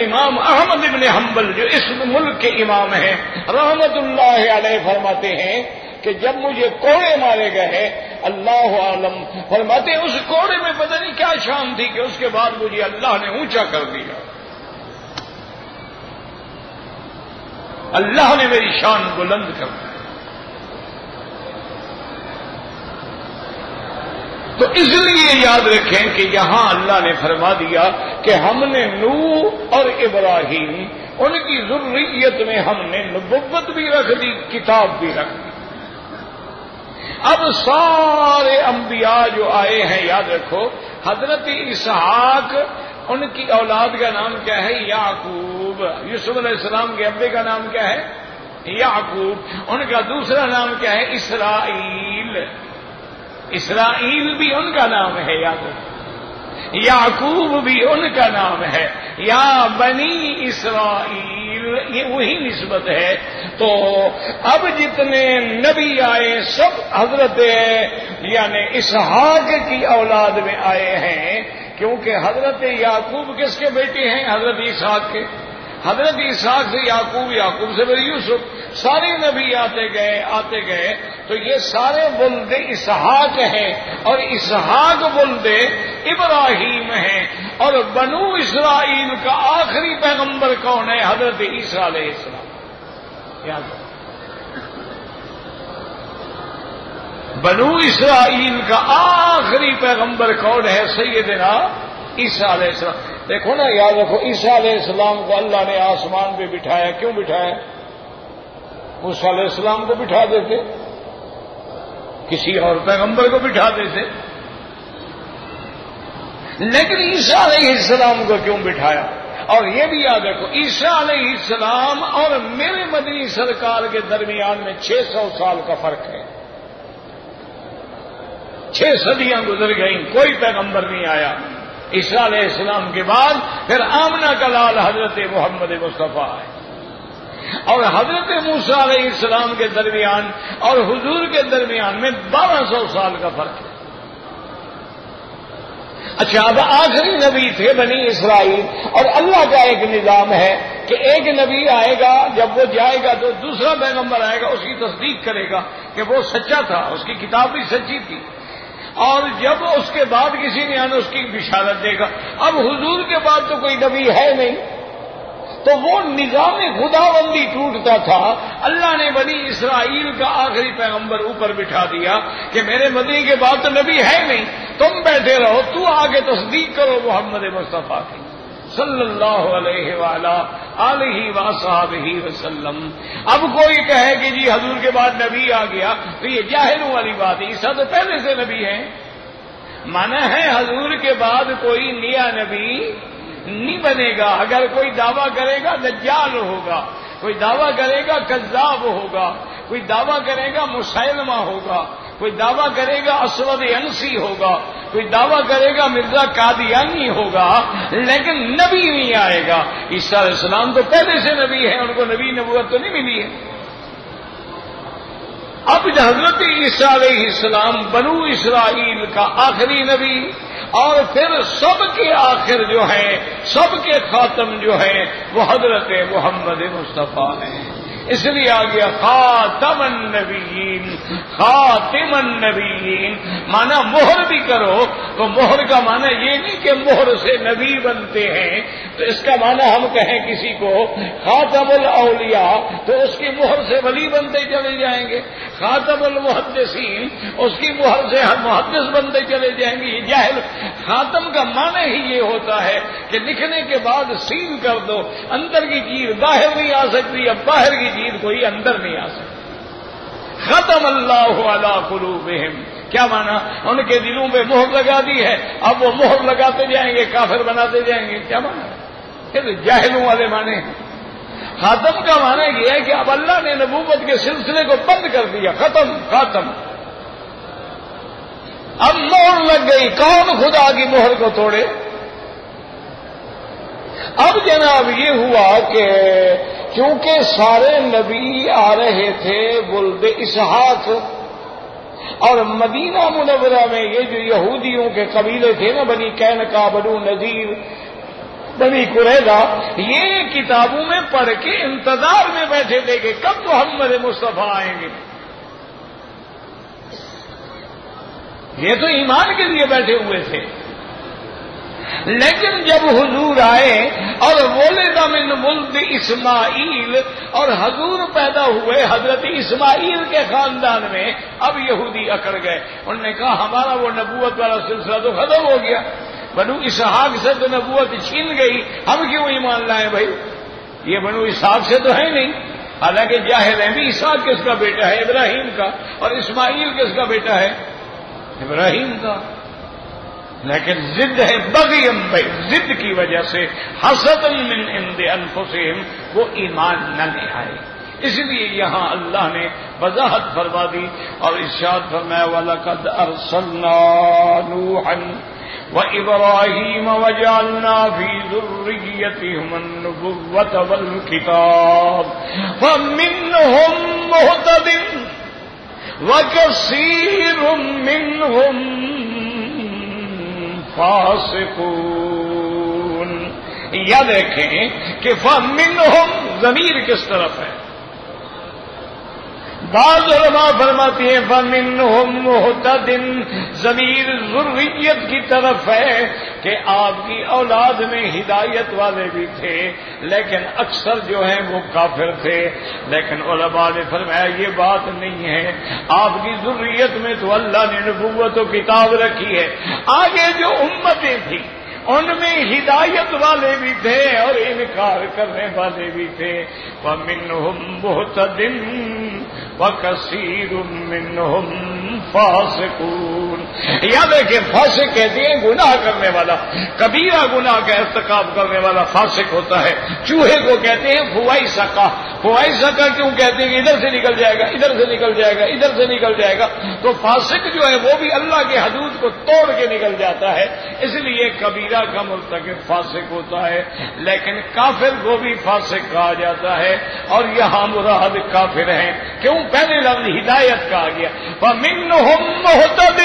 امام احمد ابن حنبل جو اس ملک کے امام ہیں رحمت اللہ علیہ فرماتے ہیں کہ جب مجھے کوڑے مارے گئے، اللہ عالم فرماتے ہیں اس کوڑے میں پتہ نہیں کیا شان تھی کہ اس کے بعد مجھے اللہ نے اونچا کر دیا، اللہ نے میری شان بلند کر دی۔ تو اس لیے یاد رکھیں کہ یہاں اللہ نے فرما دیا کہ ہم نے نوح اور ابراہیم ان کی ذریت میں ہم نے نبوت بھی رکھ دی، کتاب بھی رکھ دی۔ اب سارے انبیاء جو آئے ہیں یاد رکھو، حضرت اسحاق ان کی اولاد کا نام کیا ہے؟ یعقوب۔ یوسف علیہ السلام کے ابے کا نام کیا ہے؟ یعقوب۔ ان کا دوسرا نام کیا ہے؟ اسرائیل۔ اسرائیل بھی ان کا نام ہے، یاد رکھو، یعقوب بھی ان کا نام ہے، یا بنی اسرائیل، یہ وہی نسبت ہے۔ تو اب جتنے نبی آئے سب حضرت یعنی اسحاق کی اولاد میں آئے ہیں، کیونکہ حضرت یعقوب کس کے بیٹے ہیں؟ حضرت اسحاق کے۔ حضرت اسحاق سے یعقوب، یعقوب سے پھر یوسف، سارے نبی آتے گئے، تو یہ سارے ولد اسحاق ہیں، اور اسحاق ولد ابراہیم ہیں، اور بنو اسرائیل کا آخری پیغمبر کون ہے؟ حضرت عیسیٰ علیہ السلام۔ یاد رکھو، بنو اسرائیل کا آخری پیغمبر کون ہے؟ سیدنا عیسیٰ علیہ السلام۔ دیکھو نا، یاد رکھو، عیسیٰ علیہ السلام کو اللہ نے آسمان پہ بٹھایا، کیوں بٹھایا؟ موسیٰ علیہ السلام کو بٹھا دیتے، کسی اور پیغمبر کو بٹھا دیتے، لیکن عیسیٰ علیہ السلام کو کیوں بٹھایا؟ اور یہ بھی یاد رکھو، عیسیٰ علیہ السلام اور میرے مدنی سرکار کے درمیان میں 600 سال کا فرق ہے، 6 صدیاں گزر گئیں، کوئی پیغمبر نہیں آیا۔ عیسیٰ علیہ السلام کے بعد پھر آمنہ کا لال حضرت محمد مصطفیٰ ہے، اور حضرت موسیٰ علیہ السلام کے درمیان اور حضور کے درمیان میں 1200 سال کا فرق ہے۔ اچھا، اب آخری نبی تھے بنی اسرائیل، اور اللہ کا ایک نظام ہے کہ ایک نبی آئے گا، جب وہ جائے گا تو دوسرا پیغمبر آئے گا، اس کی تصدیق کرے گا کہ وہ سچا تھا، اس کی کتاب بھی سچی تھی، اور جب اس کے بعد کسی نے آنا اس کی بشارت دے گا۔ اب حضور کے بعد تو کوئی نبی ہے نہیں، تو وہ نظام خداوندی ٹوٹتا تھا. اللہ نے بنی اسرائیل کا آخری پیغمبر اوپر بٹھا دیا کہ میرے مدنی کے بعد تو نبی ہے نہیں, تم بیٹھے رہو, تو آگے تصدیق کرو محمد مصطفیٰ کی صلی اللہ علیہ وآلہ آلہ وصحبہ وسلم. اب کوئی کہے کہ جی حضور کے بعد نبی آ گیا تو یہ جاہلوں والی بات ہے. عیسیٰ تو پہلے سے نبی ہے. مانا ہے حضور کے بعد کوئی نیا نبی نہیں بنے گا. اگر کوئی دعویٰ کرے گا دجال ہوگا, کوئی دعویٰ کرے گا کذاب ہوگا, کوئی دعویٰ کرے گا مسیلمہ ہوگا, کوئی دعویٰ کرے گا اسود انسی ہوگا, کوئی دعویٰ کرے گا مرزا قادیانی ہوگا, لیکن نبی نہیں آئے گا. عیسیٰ علیہ السلام تو پہلے سے نبی ہے, ان کو نبی نبوت تو نہیں ملی ہے. اب حضرت عیسیٰ علیہ السلام بنو اسرائیل کا آخری نبی اور پھر سب کے آخر جو ہیں, سب کے خاتم جو ہیں وہ حضرت محمد مصطفیٰ ہیں. اس لیے آ گیا خاتم النبیین, خاتم النبیین. مانا مہر بھی کرو تو مہر کا مانا یہ نہیں کہ مہر سے نبی بنتے ہیں, تو اس کا مانا ہم کہیں کسی کو خاتم الاولیاء تو اس کی مہر سے ولی بنتے چلے جائیں گے, خاتم المحدثین اس کی مہر سے ہم محدث بنتے چلے جائیں گے. یہ جاہل. خاتم کا معنی ہی یہ ہوتا ہے کہ لکھنے کے بعد سیل کر دو, اندر کی چیز باہر نہیں آ سکتی, اب باہر کی چیز کوئی اندر نہیں آ سکتی. ختم اللہ علی قلوبہم, کیا مانا؟ ان کے دلوں پہ مہر لگا دی ہے, اب وہ مہر لگاتے جائیں گے, کافر بناتے جائیں گے. کیا مانا؟ جاہلوں والے معنی. خاتم کا معنی یہ ہے کہ اب اللہ نے نبوت کے سلسلے کو بند کر دیا. ختم, خاتم. اب مہر لگ گئی. کون خدا کی مہر کو توڑے؟ اب جناب یہ ہوا کہ چونکہ سارے نبی آ رہے تھے ولد اسحاق, اور مدینہ منورہ میں یہ جو یہودیوں کے قبیلے تھے نا, بنی قینقاع, بنو نذیر, بنی قریظہ, یہ کتابوں میں پڑھ کے انتظار میں بیٹھے تھے کہ کب محمد مصطفیٰ آئیں گے. یہ تو ایمان کے لیے بیٹھے ہوئے تھے. لیکن جب حضور آئے اور ولد من ولد اسماعیل, اور حضور پیدا ہوئے حضرت اسماعیل کے خاندان میں, اب یہودی اکڑ گئے. انہوں نے کہا ہمارا وہ نبوت والا سلسلہ تو ختم ہو گیا, بنو اسحاق سے تو نبوت چھین گئی, ہم کیوں ایمان لائیں بھائی؟ یہ بنو اسحاق سے تو ہے نہیں. حالانکہ جاہل ہیں بھی, اسحاق کس کا بیٹا ہے؟ ابراہیم کا. اور اسماعیل کس کا بیٹا ہے؟ ابراہیم کا. لیکن ضد ہے, بغیم بھائی, ضد کی وجہ سے حسد من عند انفسہم, وہ ایمان نہ لے آئے. اس لیے یہاں اللہ نے وضاحت فرما دی اور ارشاد فرمایا وَلَقَدْ أَرْسَلْنَا نُوحًا وَإِبْرَاهِيمَ وَجَعَلْنَا فِي ذُرِّيَّتِهِمَا النُّبُوَّةَ وَالْكِتَابَ فَمِنْهُمْ مُهْتَدٍ وَكَثِيرٌ مِّنْهُمْ فاسقون. یا دیکھیں کہ فمنہم ضمیر کس طرف ہے؟ بعض علماء فرماتی ہیں فمنہم مہتد, ضمیر ذریت کی طرف ہے کہ آپ کی اولاد میں ہدایت والے بھی تھے, لیکن اکثر جو ہیں وہ کافر تھے. لیکن علماء نے فرمایا یہ بات نہیں ہے, آپ کی ذریت میں تو اللہ نے نبوت و کتاب رکھی ہے. آگے جو امتیں تھیں ان میں ہدایت والے بھی تھے اور انکار کرنے والے بھی تھے. وَمِنْهُمْ مُهْتَدٍ وَكَثِيرٌ مِّنْهُمْ فَاسِقُونَ. یاد ہے فاسق کہتے ہیں گناہ کرنے والا, کبیرہ گناہ کا ارتکاب کرنے والا فاسق ہوتا ہے. چوہے کو کہتے ہیں فوائسقہ. فوائسقہ کیوں کہتے ہیں کہ ادھر سے نکل جائے گا, ادھر سے نکل جائے گا, ادھر سے نکل جائے گا. تو فاسق جو ہے وہ بھی اللہ کے حدود کو توڑ کے نکل جاتا ہے. اس لیے کبیرہ کا مرتکب فاسق ہوتا ہے, لیکن کافر کو بھی فاسق کہا جاتا ہے. اور یہاں مراد کافر ہیں. کیوں؟ پہلے لفظ ہدایت کا آ گیا. وَمِنْهُمْ مُهْتَدٍ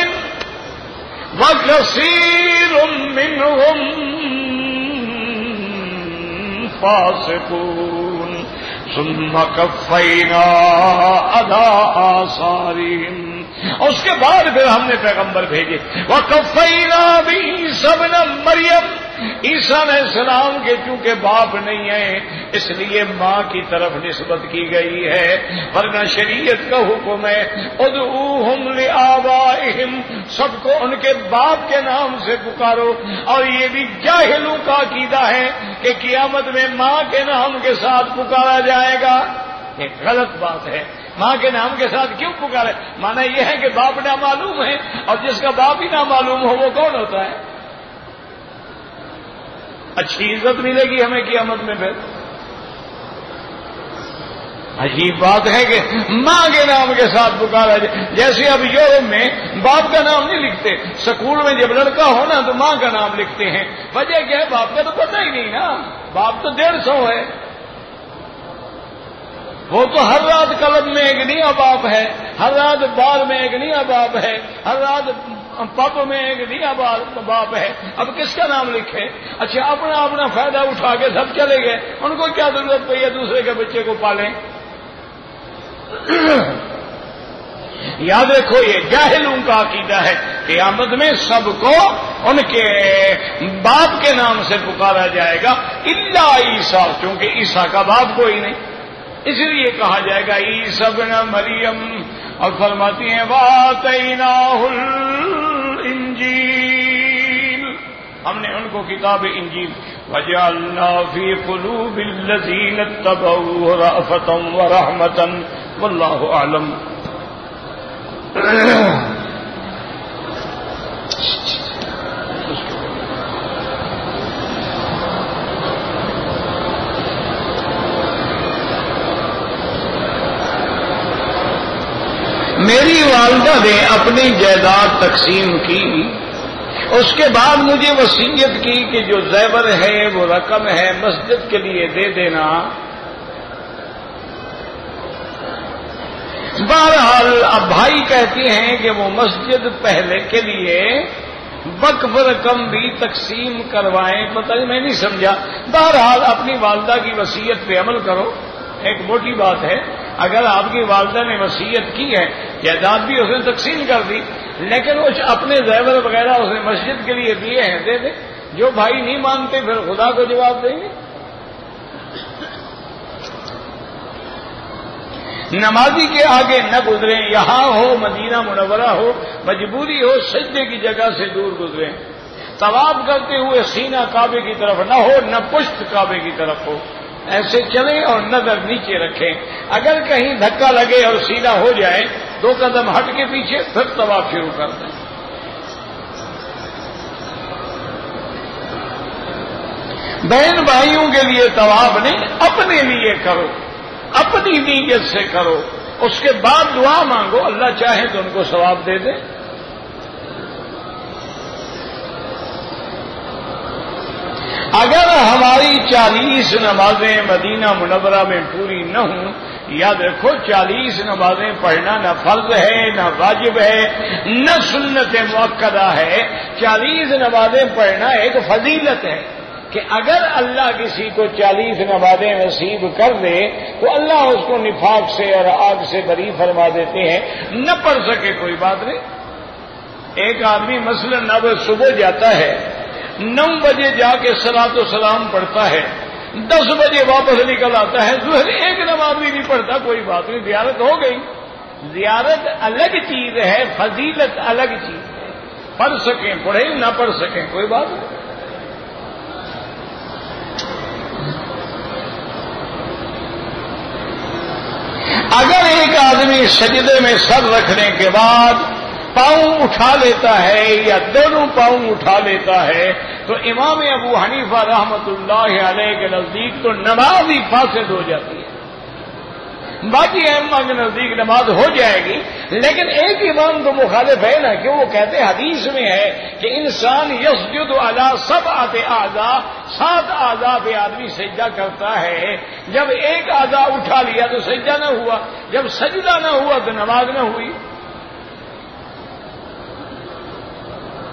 وَكَثِيرٌ مِّنْهُمْ فَاسِقُونَ ثُمَّ كَفَّيْنَا عَلَىٰ آثَارِهِمْ. اس کے بعد پھر ہم نے پیغمبر بھیجے. وَكَفَّيْنَا بِعِيسَىٰ ابْنِ مَرْيَمَ عیسیٰ علیہ السلام کے چونکہ باپ نہیں ہیں اس لیے ماں کی طرف نسبت کی گئی ہے، ورنہ شریعت کا حکم ہے ادعوہم لآبائہم، سب کو ان کے باپ کے نام سے پکارو۔ اور یہ بھی جاہلوں کا عقیدہ ہے کہ قیامت میں ماں کے نام کے ساتھ پکارا جائے گا، یہ غلط بات ہے۔ ماں کے نام کے ساتھ کیوں پکارے؟ مانا یہ ہے کہ باپ نامعلوم ہے، اور جس کا باپ ہی نامعلوم ہو وہ کون ہوتا ہے؟ اچھی عزت ملے گی ہمیں قیامت میں پھر۔ عجیب بات ہے کہ ماں کے نام کے ساتھ پکارا جائے، جیسے اب یورپ میں باپ کا نام نہیں لکھتے، سکول میں جب لڑکا ہو نا تو ماں کا نام لکھتے ہیں۔ وجہ کیا ہے؟ باپ کا تو پتہ ہی نہیں نا، باپ تو 150 ہے۔ وہ تو ہر رات کلب میں ایک نیا باپ ہے، ہر رات بار میں ایک نیا باپ ہے، ہر رات پب میں ایک نیا باپ ہے۔ اب کس کا نام لکھے؟ اچھا اپنا اپنا فائدہ اٹھا کے سب چلے گئے، ان کو کیا ضرورت پڑی ہے دوسرے کے بچے کو پالیں؟ یاد رکھو یہ جاہلوں کا عقیدہ ہے، قیامت میں سب کو ان کے باپ کے نام سے پکارا جائے گا الا عیسیٰ، چونکہ عیسیٰ کا باپ کوئی نہیں، اس لیے کہا جائے گا عیسی ابن مریم۔ اور فرماتی ہیں وَآتَيْنَاهُ الْإِنْجِيلَ، ہم نے ان کو کتاب انجیل وَجَعَلْنَا فِي قُلُوبِ الَّذِينَ اتَّبَعُوهُ رَأْفَةً وَرَحْمَةً وَاللَّهُ أَعْلَمُ۔ میری والدہ نے اپنی جائیداد تقسیم کی، اس کے بعد مجھے وصیت کی کہ جو زیور ہے وہ رقم ہے مسجد کے لیے دے دینا۔ بہرحال اب بھائی کہتی ہیں کہ وہ مسجد پہلے کے لیے وقف رقم بھی تقسیم کروائیں، پتہ نہیں میں نہیں سمجھا۔ بہرحال اپنی والدہ کی وصیت پہ عمل کرو، ایک موٹی بات ہے۔ اگر آپ کی والدہ نے وصیت کی ہے، جائیداد بھی اس نے تقسیم کر دی، لیکن وہ اپنے زیور وغیرہ اس نے مسجد کے لیے دیے ہیں، دے دے۔ جو بھائی نہیں مانتے پھر خدا کو جواب دیں گے۔ نمازی کے آگے نہ گزریں، یہاں ہو مدینہ منورہ ہو، مجبوری ہو سجدے کی جگہ سے دور گزریں۔ طواف کرتے ہوئے سینہ کعبے کی طرف نہ ہو، نہ پشت کعبے کی طرف ہو، ایسے چلیں اور نظر نیچے رکھیں۔ اگر کہیں دھکا لگے اور سیدھا ہو جائے 2 قدم ہٹ کے پیچھے پھر طواف شروع کر دیں۔ بہن بھائیوں کے لیے طواف نہیں، اپنے لیے کرو، اپنی نیت سے کرو، اس کے بعد دعا مانگو، اللہ چاہے تو ان کو ثواب دے دے۔ اگر ہماری 40 نمازیں مدینہ منورہ میں پوری نہ ہوں، یاد رکھو 40 نمازیں پڑھنا نہ فرض ہے، نہ واجب ہے، نہ سنت مؤکدہ ہے۔ 40 نمازیں پڑھنا ایک فضیلت ہے کہ اگر اللہ کسی کو 40 نمازیں نصیب کر دے تو اللہ اس کو نفاق سے اور آگ سے بری فرما دیتے ہیں۔ نہ پڑھ سکے کوئی بات نہیں۔ ایک آدمی مثلا 9 صبح جاتا ہے، 9 بجے جا کے صلاۃ و سلام پڑھتا ہے، 10 بجے واپس نکل آتا ہے، ظہر ایک نماز بھی نہیں پڑھتا، کوئی بات نہیں، زیارت ہو گئی۔ زیارت الگ چیز ہے، فضیلت الگ چیز ہے۔ پڑھ سکیں پڑھیں، نہ پڑھ سکیں کوئی بات نہیں۔ اگر ایک آدمی سجدے میں سر رکھنے کے بعد پاؤں اٹھا لیتا ہے یا دونوں پاؤں اٹھا لیتا ہے تو امام ابو حنیفہ رحمۃ اللہ علیہ کے نزدیک تو نماز ہی فاسد ہو جاتی ہے۔ باقی ائمہ کے نزدیک نماز ہو جائے گی، لیکن ایک امام تو مخالف ہے نا، کہ وہ کہتے حدیث میں ہے کہ انسان یسجد علی 7 اعضاء، 7 اعضاء پہ آدمی سجدہ کرتا ہے۔ جب ایک اعضاء اٹھا لیا تو سجدہ نہ ہوا، جب سجدہ نہ ہوا تو نماز نہ ہوئی۔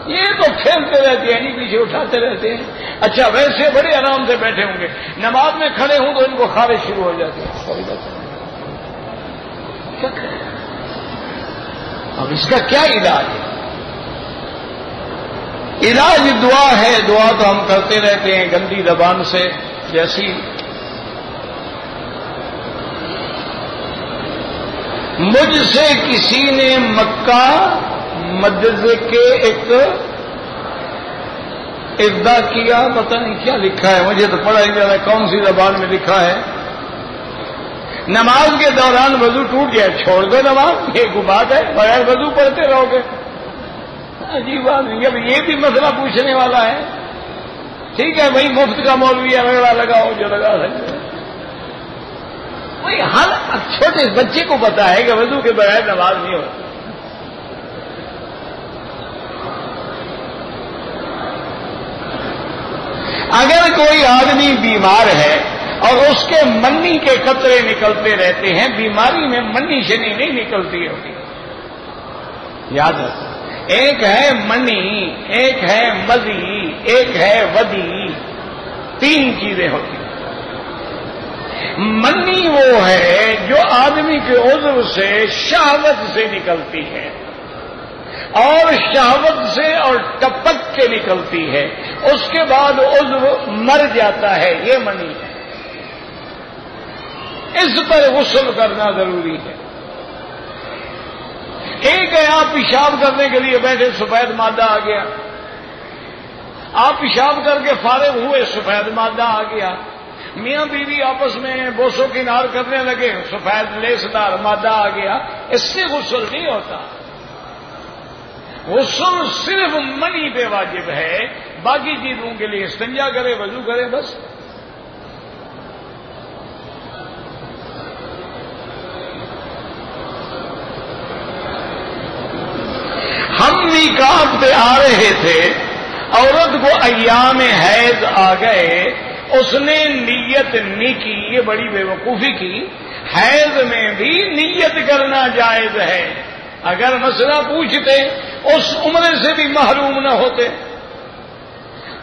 یہ تو کھیلتے رہتے ہیں، نہیں پیچھے اٹھاتے رہتے ہیں۔ اچھا ویسے بڑے آرام سے بیٹھے ہوں گے، نماز میں کھڑے ہوں تو ان کو خارش شروع ہو جاتی ہے۔ اب اس کا کیا علاج ہے؟ علاج دعا ہے، دعا تو ہم کرتے رہتے ہیں گندی زبان سے، جیسی مجھ سے کسی نے مکہ مدرسے کے ایک ابدا کیا، پتہ نہیں کیا لکھا ہے، مجھے تو پڑھا نہیں جاتا کون سی زبان میں لکھا ہے، نماز کے دوران وضو ٹوٹ گیا، چھوڑ دو نماز، یہ بات ہے، بغیر وضو پڑھتے رہو گے، عجیب بات نہیں، اب یہ بھی مسئلہ پوچھنے والا ہے، ٹھیک ہے بھائی مفت کا مولوی رگڑا لگاؤ جو لگا سکتے، بھائی ہر چھوٹے بچے کو پتا ہے کہ وضو کے بغیر نماز نہیں ہوتی۔ اگر کوئی آدمی بیمار ہے اور اس کے منی کے قطرے نکلتے رہتے ہیں، بیماری میں منی شنی نہیں نکلتی ہوتی، یاد رکھو، ایک ہے منی، ایک ہے مزی، ایک ہے ودی، تین چیزیں ہوتی ہیں۔ منی وہ ہے جو آدمی کے عضو سے شہوت سے نکلتی ہے، اور شہوت سے اور ٹپک کے نکلتی ہے، اس کے بعد عضو مر جاتا ہے، یہ منی ہے، اس پر غسل کرنا ضروری ہے۔ ایک ہے آپ پیشاب کرنے کے لیے بیٹھے، سفید مادہ آ گیا، آپ پیشاب کر کے فارغ ہوئے، سفید مادہ آ گیا، میاں بیوی آپس میں بوسو کنار کرنے لگے، سفید لیسدار مادہ آ گیا، اس سے غسل نہیں ہوتا۔ غسل صرف منی پہ واجب ہے، باقی چیزوں کے لیے استنجا کرے، وضو کرے، بس۔ ہم میقات پہ آ رہے تھے، عورت کو ایام حیض آ گئے، اس نے نیت نہیں کی، یہ بڑی بے وقوفی کی، حیض میں بھی نیت کرنا جائز ہے، اگر مسئلہ پوچھتے اس عمرے سے بھی محروم نہ ہوتے۔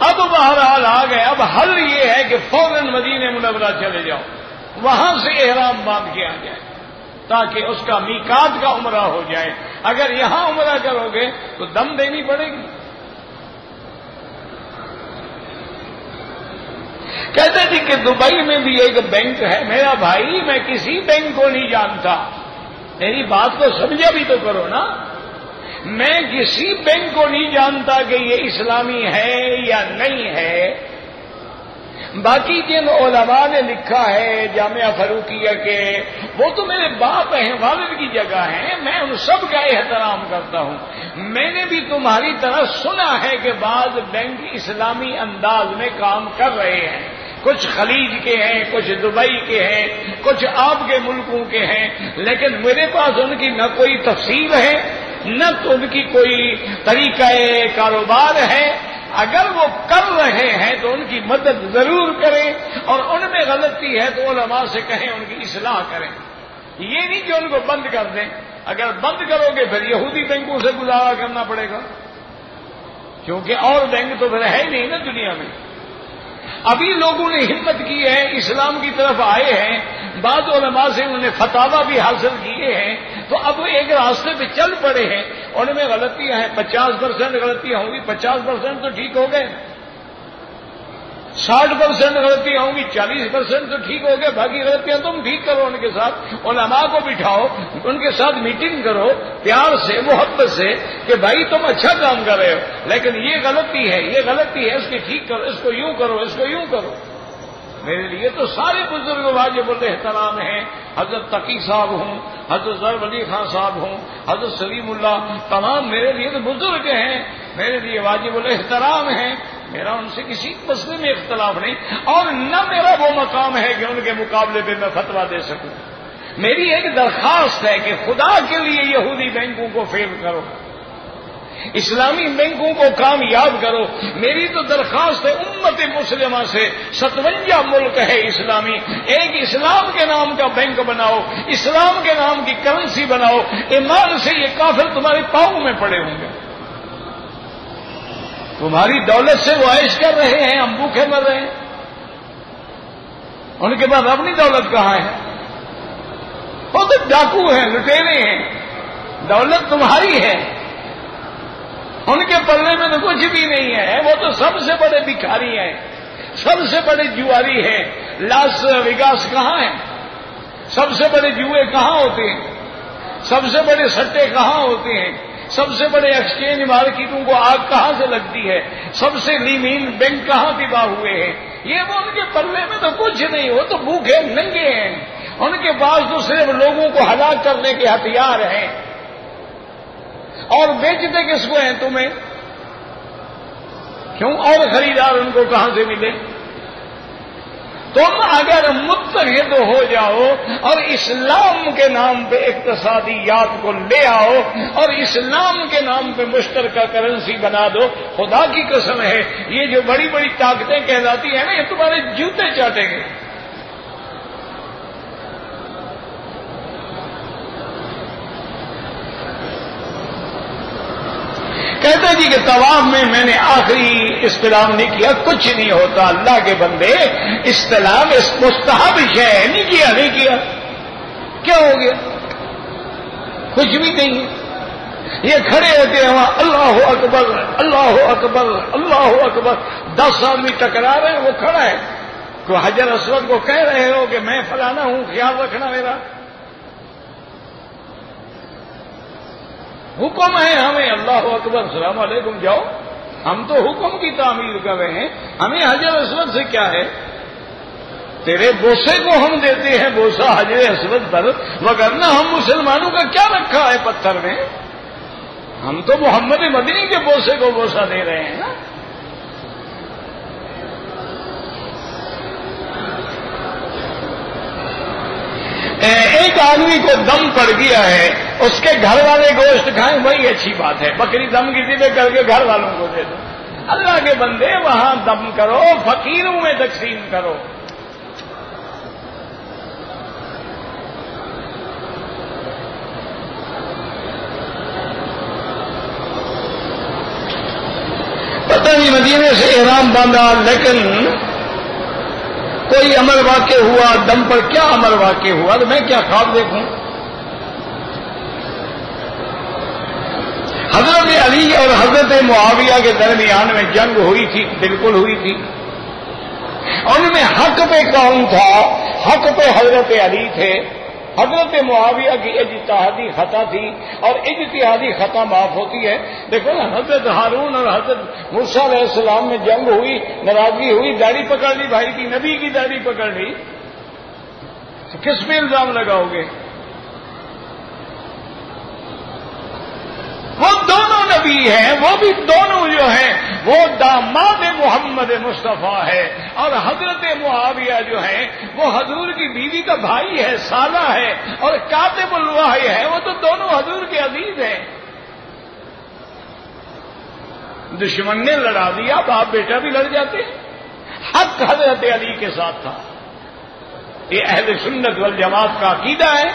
اب بہرحال آ گئے، اب حل یہ ہے کہ فوراً مدینہ منورہ چلے جاؤ، وہاں سے احرام باندھ کے آ جائے تاکہ اس کا میقات کا عمرہ ہو جائے۔ اگر یہاں عمرہ کرو گے تو دم دینی پڑے گی۔ کہتے تھے کہ دبئی میں بھی ایک بینک ہے، میرا بھائی میں کسی بینک کو نہیں جانتا، میری بات کو سمجھا بھی تو کرو نا، میں کسی بینک کو نہیں جانتا کہ یہ اسلامی ہے یا نہیں ہے، باقی جن علماء نے لکھا ہے جامعہ فاروقیہ کے، وہ تو میرے باپ ہیں، والد کی جگہ ہیں، میں ان سب کا احترام کرتا ہوں۔ میں نے بھی تمہاری طرح سنا ہے کہ بعض بینک اسلامی انداز میں کام کر رہے ہیں، کچھ خلیج کے ہیں، کچھ دبئی کے ہیں، کچھ آپ کے ملکوں کے ہیں، لیکن میرے پاس ان کی نہ کوئی تفصیل ہے، نہ تو ان کی کوئی طریقہ کاروبار ہے۔ اگر وہ کر رہے ہیں تو ان کی مدد ضرور کریں، اور ان میں غلطی ہے تو علماء سے کہیں ان کی اصلاح کریں، یہ نہیں کہ ان کو بند کر دیں۔ اگر بند کرو گے پھر یہودی بینکوں سے گزارا کرنا پڑے گا، کیونکہ اور بینک تو پھر ہے نہیں نا دنیا میں۔ ابھی لوگوں نے ہمت کی ہے، اسلام کی طرف آئے ہیں، بعض علماء سے انہوں نے فتاوی بھی حاصل کیے ہیں، تو اب ایک راستے پہ چل پڑے ہیں، ان میں غلطیاں ہیں، 50% غلطیاں ہوں گی، 50% تو ٹھیک ہو گئے، 60% غلطیاں ہوں گی، 40% تو ٹھیک ہو گئے، باقی غلطیاں تم ٹھیک کرو، ان کے ساتھ علماء کو بٹھاؤ، ان کے ساتھ میٹنگ کرو پیار سے، محبت سے، کہ بھائی تم اچھا کام کر رہے ہو لیکن یہ غلطی ہے، یہ غلطی ہے، اس کی ٹھیک کرو، اس کو یوں کرو، اس کو یوں کرو۔ میرے لیے تو سارے بزرگ واجب الاحترام ہیں، حضرت تقی صاحب ہوں، حضرت ظفر علی خان صاحب ہوں، حضرت سلیم اللہ، تمام میرے لیے تو بزرگ ہیں، میرے لیے واجب الاحترام ہیں، میرا ان سے کسی مسئلے میں اختلاف نہیں، اور نہ میرا وہ مقام ہے کہ ان کے مقابلے پہ میں فتویٰ دے سکوں۔ میری ایک درخواست ہے کہ خدا کے لیے یہودی بینکوں کو فیل کرو، اسلامی بینکوں کو کامیاب کرو۔ میری تو درخواست ہے امت مسلمہ سے، 57 ملک ہے اسلامی، ایک اسلام کے نام کا بینک بناؤ، اسلام کے نام کی کرنسی بناؤ، ایمان سے یہ کافر تمہارے پاؤں میں پڑے ہوں گے، تمہاری دولت سے وہ عیش کر رہے ہیں، ہم بھوکے مر رہے ہیں، ان کے پاس اپنی دولت کہاں ہے؟ وہ تو ڈاکو ہیں، لٹیرے ہیں، دولت تمہاری ہے، ان کے پلے میں تو کچھ بھی نہیں ہے، وہ تو سب سے بڑے بھکاری ہیں، سب سے بڑے جواری ہیں۔ لاس ویگاس کہاں ہیں؟ سب سے بڑے جوئے کہاں ہوتے ہیں؟ سب سے بڑے سٹے کہاں ہوتے ہیں؟ سب سے بڑے ایکسچینج مارکیٹوں کو آگ کہاں سے لگتی ہے؟ سب سے لیمین بینک کہاں تباہ ہوئے ہیں؟ یہ وہ ان کے پلے میں تو کچھ نہیں، وہ تو بھوکے ننگے ہیں، ان کے پاس تو صرف لوگوں کو ہلاک کرنے کے ہتھیار ہیں، اور بیچتے کس کو ہیں تمہیں؟ کیوں؟ اور خریدار ان کو کہاں سے ملے؟ تم اگر متحد ہو جاؤ اور اسلام کے نام پہ اقتصادیات کو لے آؤ اور اسلام کے نام پہ مشترکہ کرنسی بنا دو، خدا کی قسم ہے یہ جو بڑی بڑی طاقتیں کہلاتی ہیں نا، یہ تمہارے جوتے چاٹیں گے۔ کہتے جی کہ طواف میں میں نے آخری استلام نہیں کیا، کچھ نہیں ہوتا اللہ کے بندے، استلام اس مستحب ہے، نہیں کیا کیا ہو گیا؟ کچھ بھی نہیں ہے۔ یہ کھڑے ہوتے ہیں وہاں اللہ اکبر اللہ اکبر اللہ اکبر، 10 آدمی ٹکرا رہے ہیں، وہ کھڑا ہے، تو حجر اسود کو کہہ رہے ہو کہ میں فلانا ہوں، خیال رکھنا میرا۔ حکم ہے ہمیں اللہ اکبر السلام علیکم جاؤ، ہم تو حکم کی تعمیر کر رہے ہیں، ہمیں حجر اسود سے کیا ہے؟ تیرے بوسے کو ہم دیتے ہیں بوسا حجر اسود پر، وگرنہ ہم مسلمانوں کا کیا رکھا ہے پتھر میں؟ ہم تو محمد مدنی کے بوسے کو بوسا دے رہے ہیں نا۔ ایک آدمی کو دم پڑ گیا ہے، اس کے گھر والے گوشت کھائیں وہی اچھی بات ہے، بکری دم کسی پہ کر کے گھر والوں کو دے دو۔ اللہ کے بندے وہاں دم کرو، فقیروں میں تقسیم کرو۔ پتہ نہیں مدینے سے احرام باندھا، لیکن کوئی امر واقع ہوا دم پر، کیا امر واقع ہوا؟ تو میں کیا خواب دیکھوں؟ حضرت علی اور حضرت معاویہ کے درمیان میں جنگ ہوئی تھی، بالکل ہوئی تھی۔ ان میں حق پہ کون تھا؟ حق پہ حضرت علی تھے، حضرت معاویہ کی اجتہادی خطا تھی، اور اجتہادی خطا معاف ہوتی ہے۔ دیکھو نا، حضرت ہارون اور حضرت موسیٰ علیہ السلام میں جنگ ہوئی، ناراضگی ہوئی، داڑھی پکڑ لی بھائی کی، نبی کی داڑھی پکڑ لی، کس پہ الزام لگاؤ گے؟ وہ دونوں نبی ہیں، وہ بھی دونوں جو ہیں وہ داماد محمد مصطفیٰ ہے، اور حضرت معاویہ جو ہیں وہ حضور کی بیوی کا بھائی ہے، سالہ ہے، اور کاتب الوحی ہے، وہ تو دونوں حضور کے عزیز ہیں۔ دشمن نے لڑا دیا، باپ بیٹا بھی لڑ جاتے ہیں۔ حق حضرت علی کے ساتھ تھا، یہ اہل سنت والجماعت کا عقیدہ ہے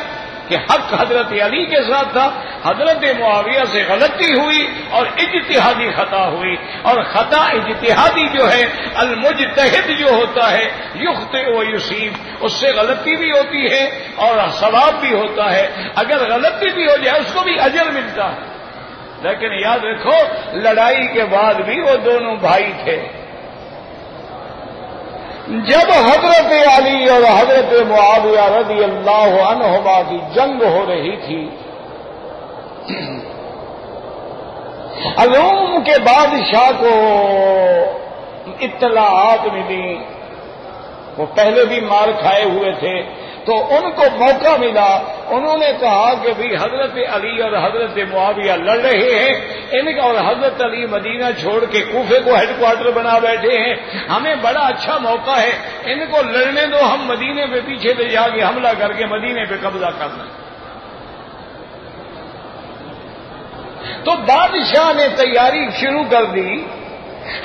کہ حق حضرت علی کے ساتھ تھا۔ حضرت معاویہ سے غلطی ہوئی اور اجتہادی خطا ہوئی، اور خطا اجتہادی جو ہے، المجتہد جو ہوتا ہے یخطئ و یصیب، اس سے غلطی بھی ہوتی ہے اور ثواب بھی ہوتا ہے، اگر غلطی بھی ہو جائے اس کو بھی اجر ملتا ہے۔ لیکن یاد رکھو، لڑائی کے بعد بھی وہ دونوں بھائی تھے۔ جب حضرت علی اور حضرت معاویہ رضی اللہ عنہما کی جنگ ہو رہی تھی، روم کے بادشاہ کو اطلاعات ملی، وہ پہلے بھی مار کھائے ہوئے تھے، تو ان کو موقع ملا، انہوں نے کہا کہ بھی حضرت علی اور حضرت معاویہ لڑ رہے ہیں، ان کا اور حضرت علی مدینہ چھوڑ کے کوفے کو ہیڈ کوارٹر بنا بیٹھے ہیں، ہمیں بڑا اچھا موقع ہے، ان کو لڑنے دو، ہم مدینے پہ پیچھے سے جا کے حملہ کر کے مدینے پہ قبضہ کرنا۔ تو بادشاہ نے تیاری شروع کر دی۔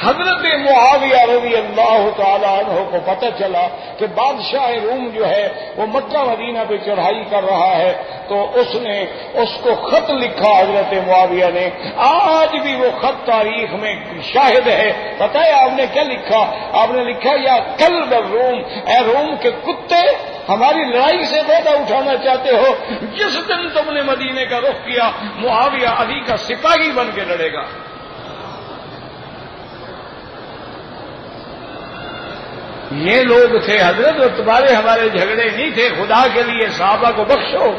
حضرت معاویہ رضی اللہ تعالی عنہ کو پتہ چلا کہ بادشاہ روم جو ہے وہ مکہ مدینہ پہ چڑھائی کر رہا ہے، تو اس نے اس کو خط لکھا حضرت معاویہ نے، آج بھی وہ خط تاریخ میں شاہد ہے۔ پتہ ہے آپ نے کیا لکھا؟ آپ نے لکھا، یا کلب الروم، اے روم کے کتے، ہماری لڑائی سے فائدہ اٹھانا چاہتے ہو، جس دن تم نے مدینے کا رخ کیا، معاویہ علی کا سپاہی بن کے لڑے گا۔ یہ لوگ تھے حضرت، اور تمہارے ہمارے جھگڑے نہیں تھے، خدا کے لیے صحابہ کو بخشو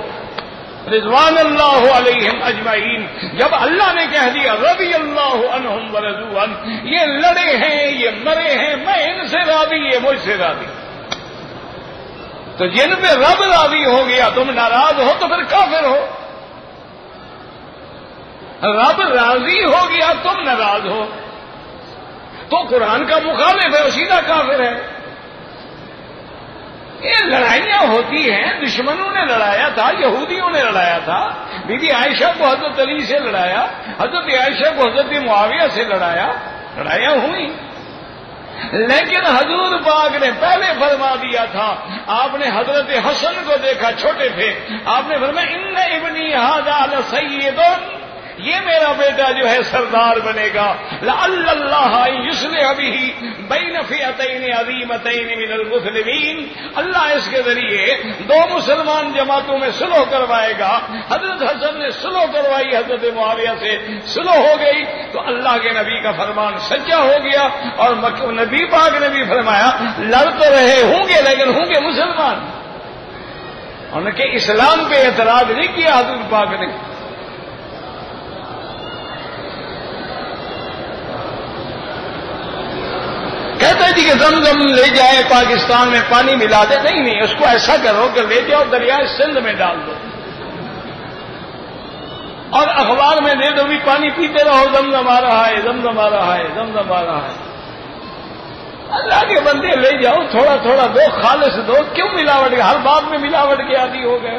رضوان اللہ علیہم اجمعین۔ جب اللہ نے کہہ دیا رضی اللہ عنہم ورضوا عنہ، یہ لڑے ہیں، یہ مرے ہیں، میں ان سے راضی، یہ مجھ سے راضی۔ تو جن پہ رب راضی ہو گیا تم ناراض ہو تو پھر کافر ہو، رب راضی ہو گیا تم ناراض ہو تو قرآن کا مخالف ہے، وہ سیدھا کافر ہے۔ یہ لڑائیاں ہوتی ہیں، دشمنوں نے لڑایا تھا، یہودیوں نے لڑایا تھا، بی بی عائشہ کو حضرت علی سے لڑایا، حضرت عائشہ کو حضرت معاویہ سے لڑایا، لڑائیاں ہوئی، لیکن حضور پاک نے پہلے فرما دیا تھا۔ آپ نے حضرت حسن کو دیکھا، چھوٹے تھے، آپ نے فرمایا ان ابنی ھذا لسید، یہ میرا بیٹا جو ہے سردار بنے گا، لعل اللہ یصلح بہ بین فئتین عظیمتین من المسلمین، اللہ اس کے ذریعے دو مسلمان جماعتوں میں صلح کروائے گا۔ حضرت حسن نے صلح کروائی حضرت معاویہ سے، صلح ہو گئی تو اللہ کے نبی کا فرمان سچا ہو گیا، اور نبی پاک نے بھی فرمایا لڑ تو رہے ہوں گے لیکن ہوں گے مسلمان۔ ان کے اسلام پہ اعتراض نہیں کیا حضرت پاک نے۔ کہتے جی کہ زمزم لے جائے پاکستان میں پانی ملا دے، نہیں، اس کو ایسا کرو کہ لے جاؤ دریا سندھ میں ڈال دو اور اخبار میں دے دو بھی پانی پیتے رہو، زمزم آ رہا ہے، زمزم آ رہا ہے، زمزم آ رہا ہے۔ اللہ کے بندے لے جاؤ، تھوڑا تھوڑا دو، خالص دو، کیوں ملاوٹ؟ ہر بات میں ملاوٹ کے عادی ہو گئے،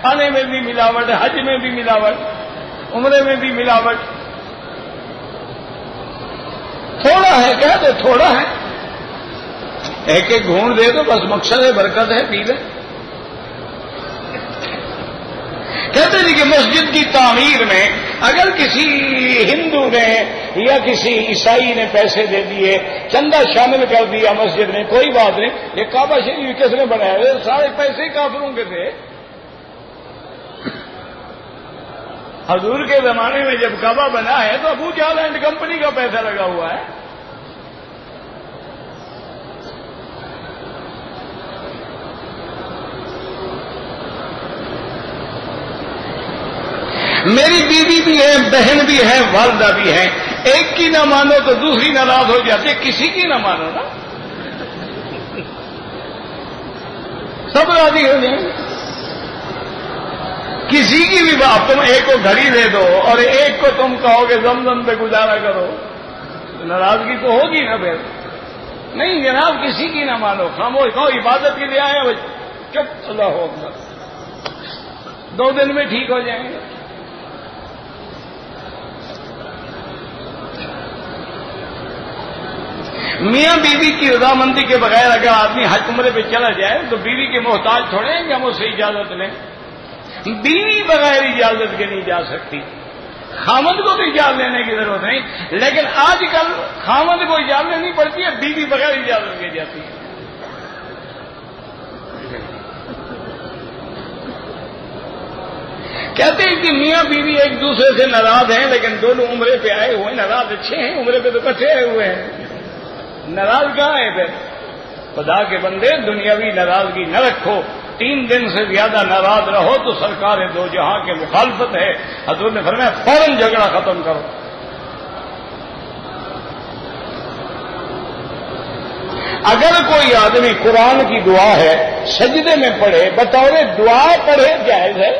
کھانے میں بھی ملاوٹ، حج میں بھی ملاوٹ، عمرے میں بھی ملاوٹ۔ تھوڑا ہے، کہہ دو تھوڑا ہے، ایک ایک گھونٹ دے دو، بس مقصد ہے برکت ہے، پی لے۔ کہتے ہیں کہ مسجد کی تعمیر میں اگر کسی ہندو نے یا کسی عیسائی نے پیسے دے دیے، چندہ شامل کر دیا مسجد میں، کوئی بات نہیں، یہ کعبہ شریف کس نے بنایا؟ سارے پیسے کافروں کے تھے۔ حضور کے زمانے میں جب کعبہ بنا ہے تو ابو جہل اینڈ کمپنی کا پیسہ لگا ہوا ہے۔ میری بیوی بھی ہے، بہن بھی ہے، والدہ بھی ہے، ایک کی نہ مانو تو دوسری ناراض ہو جاتے، کسی کی نہ مانو نا، سب راضی ہو جائیں۔ کسی کی بھی بات، تم ایک کو گھڑی دے دو اور ایک کو تم کہو کہ زمزم پہ گزارا کرو، ناراضگی تو ہوگی نا پھر۔ نہیں جناب، کسی کی نہ مانو، خاموش کہو عبادت کے لیے آئے، چپ، اللہ اکبر، 2 دن میں ٹھیک ہو جائیں گے۔ میاں بیوی کی رضامندی کے بغیر اگر آدمی حج عمرے پہ چلا جائے تو بیوی کے محتاج تھوڑے ہیں کہ ہم اس سے اجازت لیں، بیوی بغیر اجازت کے نہیں جا سکتی، خامد کو بھی اجازت لینے کی ضرورت نہیں، لیکن آج کل خامد کو اجازت لینی پڑتی ہے، بیوی بغیر اجازت کے جاتی ہے۔ کہتے ہیں کہ میاں بیوی ایک دوسرے سے ناراض ہیں لیکن دونوں عمرے پہ آئے ہوئے، ناراض اچھے ہیں، عمرے پہ تو کٹھے آئے ہوئے ہیں، ناراض کہاں ہے پھر؟ خدا کے بندے دنیاوی ناراضگی نہ رکھو، 3 دن سے زیادہ ناراض رہو تو سرکار دو جہاں کے مخالفت ہے۔ حضور نے فرمایا فوراً جھگڑا ختم کرو۔ اگر کوئی آدمی قرآن کی دعا ہے سجدے میں پڑھے، بطور دعا پڑھے، جائز ہے،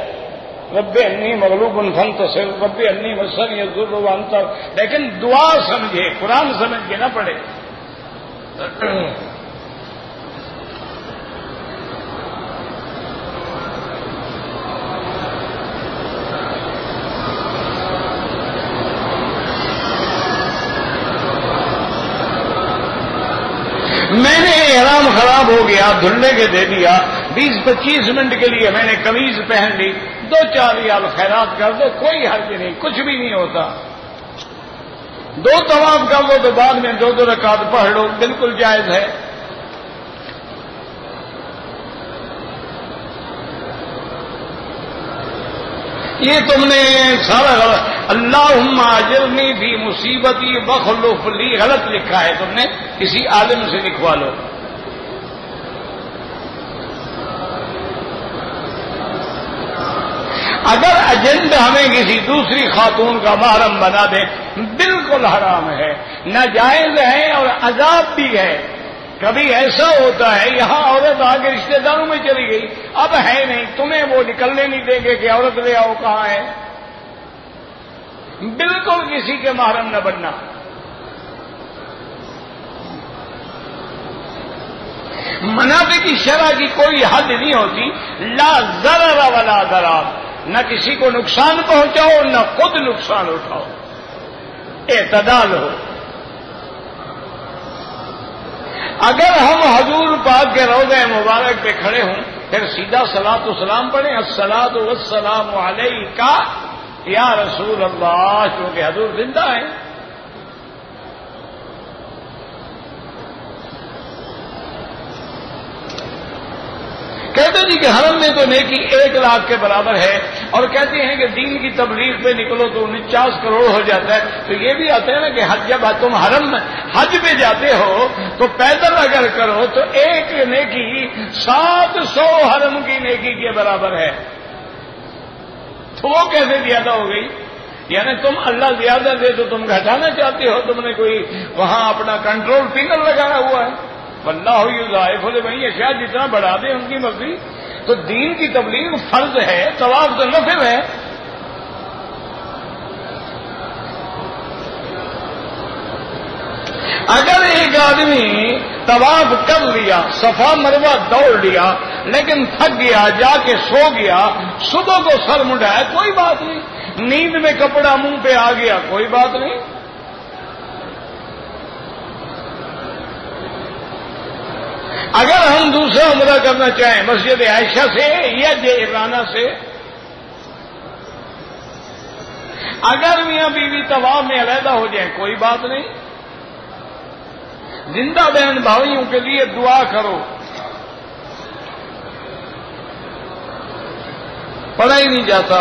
رب انی مغلوب فانتصر، رب انی مسنی الضر وانت، لیکن دعا سمجھے، قرآن سمجھ کے نہ پڑھے۔ میں نے احرام خراب ہو گیا، دھلنے کے دے دیا، 20-25 منٹ کے لیے میں نے قمیض پہن لی، 2-4 ریال خیرات کر دو، کوئی حرج نہیں، کچھ بھی نہیں ہوتا۔ 2 طواف کر لو تو بعد میں 2 رکعت پڑھ لو، بالکل جائز ہے۔ یہ تم نے سارا غلط، اللہم اجرنی فی مصیبتی واخلف لی، غلط لکھا ہے تم نے، کسی عالم سے لکھوا لو۔ اگر ایجنٹ ہمیں کسی دوسری خاتون کا محرم بنا دیں، بالکل حرام ہے، ناجائز ہے اور عذاب بھی ہے۔ کبھی ایسا ہوتا ہے یہاں عورت آ کے رشتے داروں میں چلی گئی، اب ہے نہیں، تمہیں وہ نکلنے نہیں دیں گے کہ عورت لے آؤ، کہاں ہے؟ بالکل کسی کے محرم نہ بننا۔ منافع کی شرع کی کوئی حد نہیں ہوتی، لا ضرر ولا ضرار، نہ کسی کو نقصان پہنچاؤ نہ خود نقصان اٹھاؤ، اعتدال ہو۔ اگر ہم حضور پاک کے روضہ مبارک پہ کھڑے ہوں پھر سیدھا صلاۃ و سلام پڑھیں، الصلاۃ والسلام علیک یا رسول اللہ، کیونکہ حضور زندہ ہیں۔ کہتے جی کہ حرم میں تو نیکی 1,00,000 کے برابر ہے، اور کہتے ہیں کہ دین کی تبلیغ پہ نکلو تو 49 کروڑ ہو جاتا ہے۔ تو یہ بھی آتے ہیں نا کہ جب تم حرم حج پہ جاتے ہو تو پیدل اگر کرو تو ایک نیکی 700 حرم کی نیکی کے برابر ہے، تو وہ کیسے زیادہ ہو گئی؟ یعنی تم اللہ زیادہ دے تو تم گھٹانا چاہتے ہو، تم نے کوئی وہاں اپنا کنٹرول فنگر لگایا ہوا ہے۔ واللہ یضاعف لمن یشاء، جتنا بڑھا دے ان کی مرضی۔ تو دین کی تبلیغ فرض ہے، طواف تو نفل ہے۔ اگر ایک آدمی طواف کر لیا، صفا مروہ دوڑ لیا، لیکن تھک گیا، جا کے سو گیا، صبح کو سر مڈایا، کوئی بات نہیں۔ نیند میں کپڑا منہ پہ آ گیا، کوئی بات نہیں۔ اگر ہم دوسرا عمرہ کرنا چاہیں مسجد عائشہ سے یا جعرانہ سے، اگر میاں بیوی طواف میں علیحدہ ہو جائیں کوئی بات نہیں۔ زندہ بہن بھائیوں کے لیے دعا کرو، پڑھا ہی نہیں جاتا۔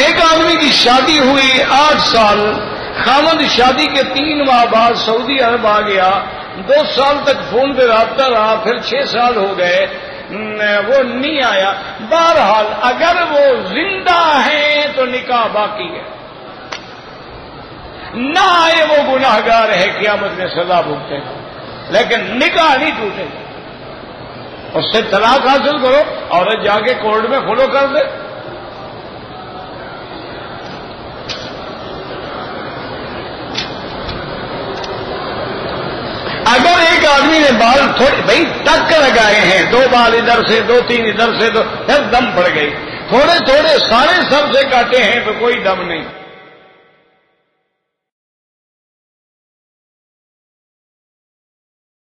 ایک آدمی کی شادی ہوئی 8 سال، خامد شادی کے 3 ماہ بعد سعودی عرب آ گیا، 2 سال تک فون پہ رابطہ رہا، پھر 6 سال ہو گئے وہ نہیں آیا۔ بہرحال اگر وہ زندہ ہیں تو نکاح باقی ہے، نہ آئے وہ گناہ گار ہے، قیامت میں سزا بھگتے ہیں، لیکن نکاح نہیں ٹوٹے گا۔ اس سے طلاق حاصل کرو، عورت جا کے کورٹ میں کھلو کر دے۔ اگر ایک آدمی نے بال تھوڑے بھائی ٹک لگائے ہیں، 2 بال ادھر سے 2 3 ادھر سے، تو پھر دم پڑ گئی، تھوڑے تھوڑے سارے سر سے کاٹے ہیں تو کوئی دم نہیں۔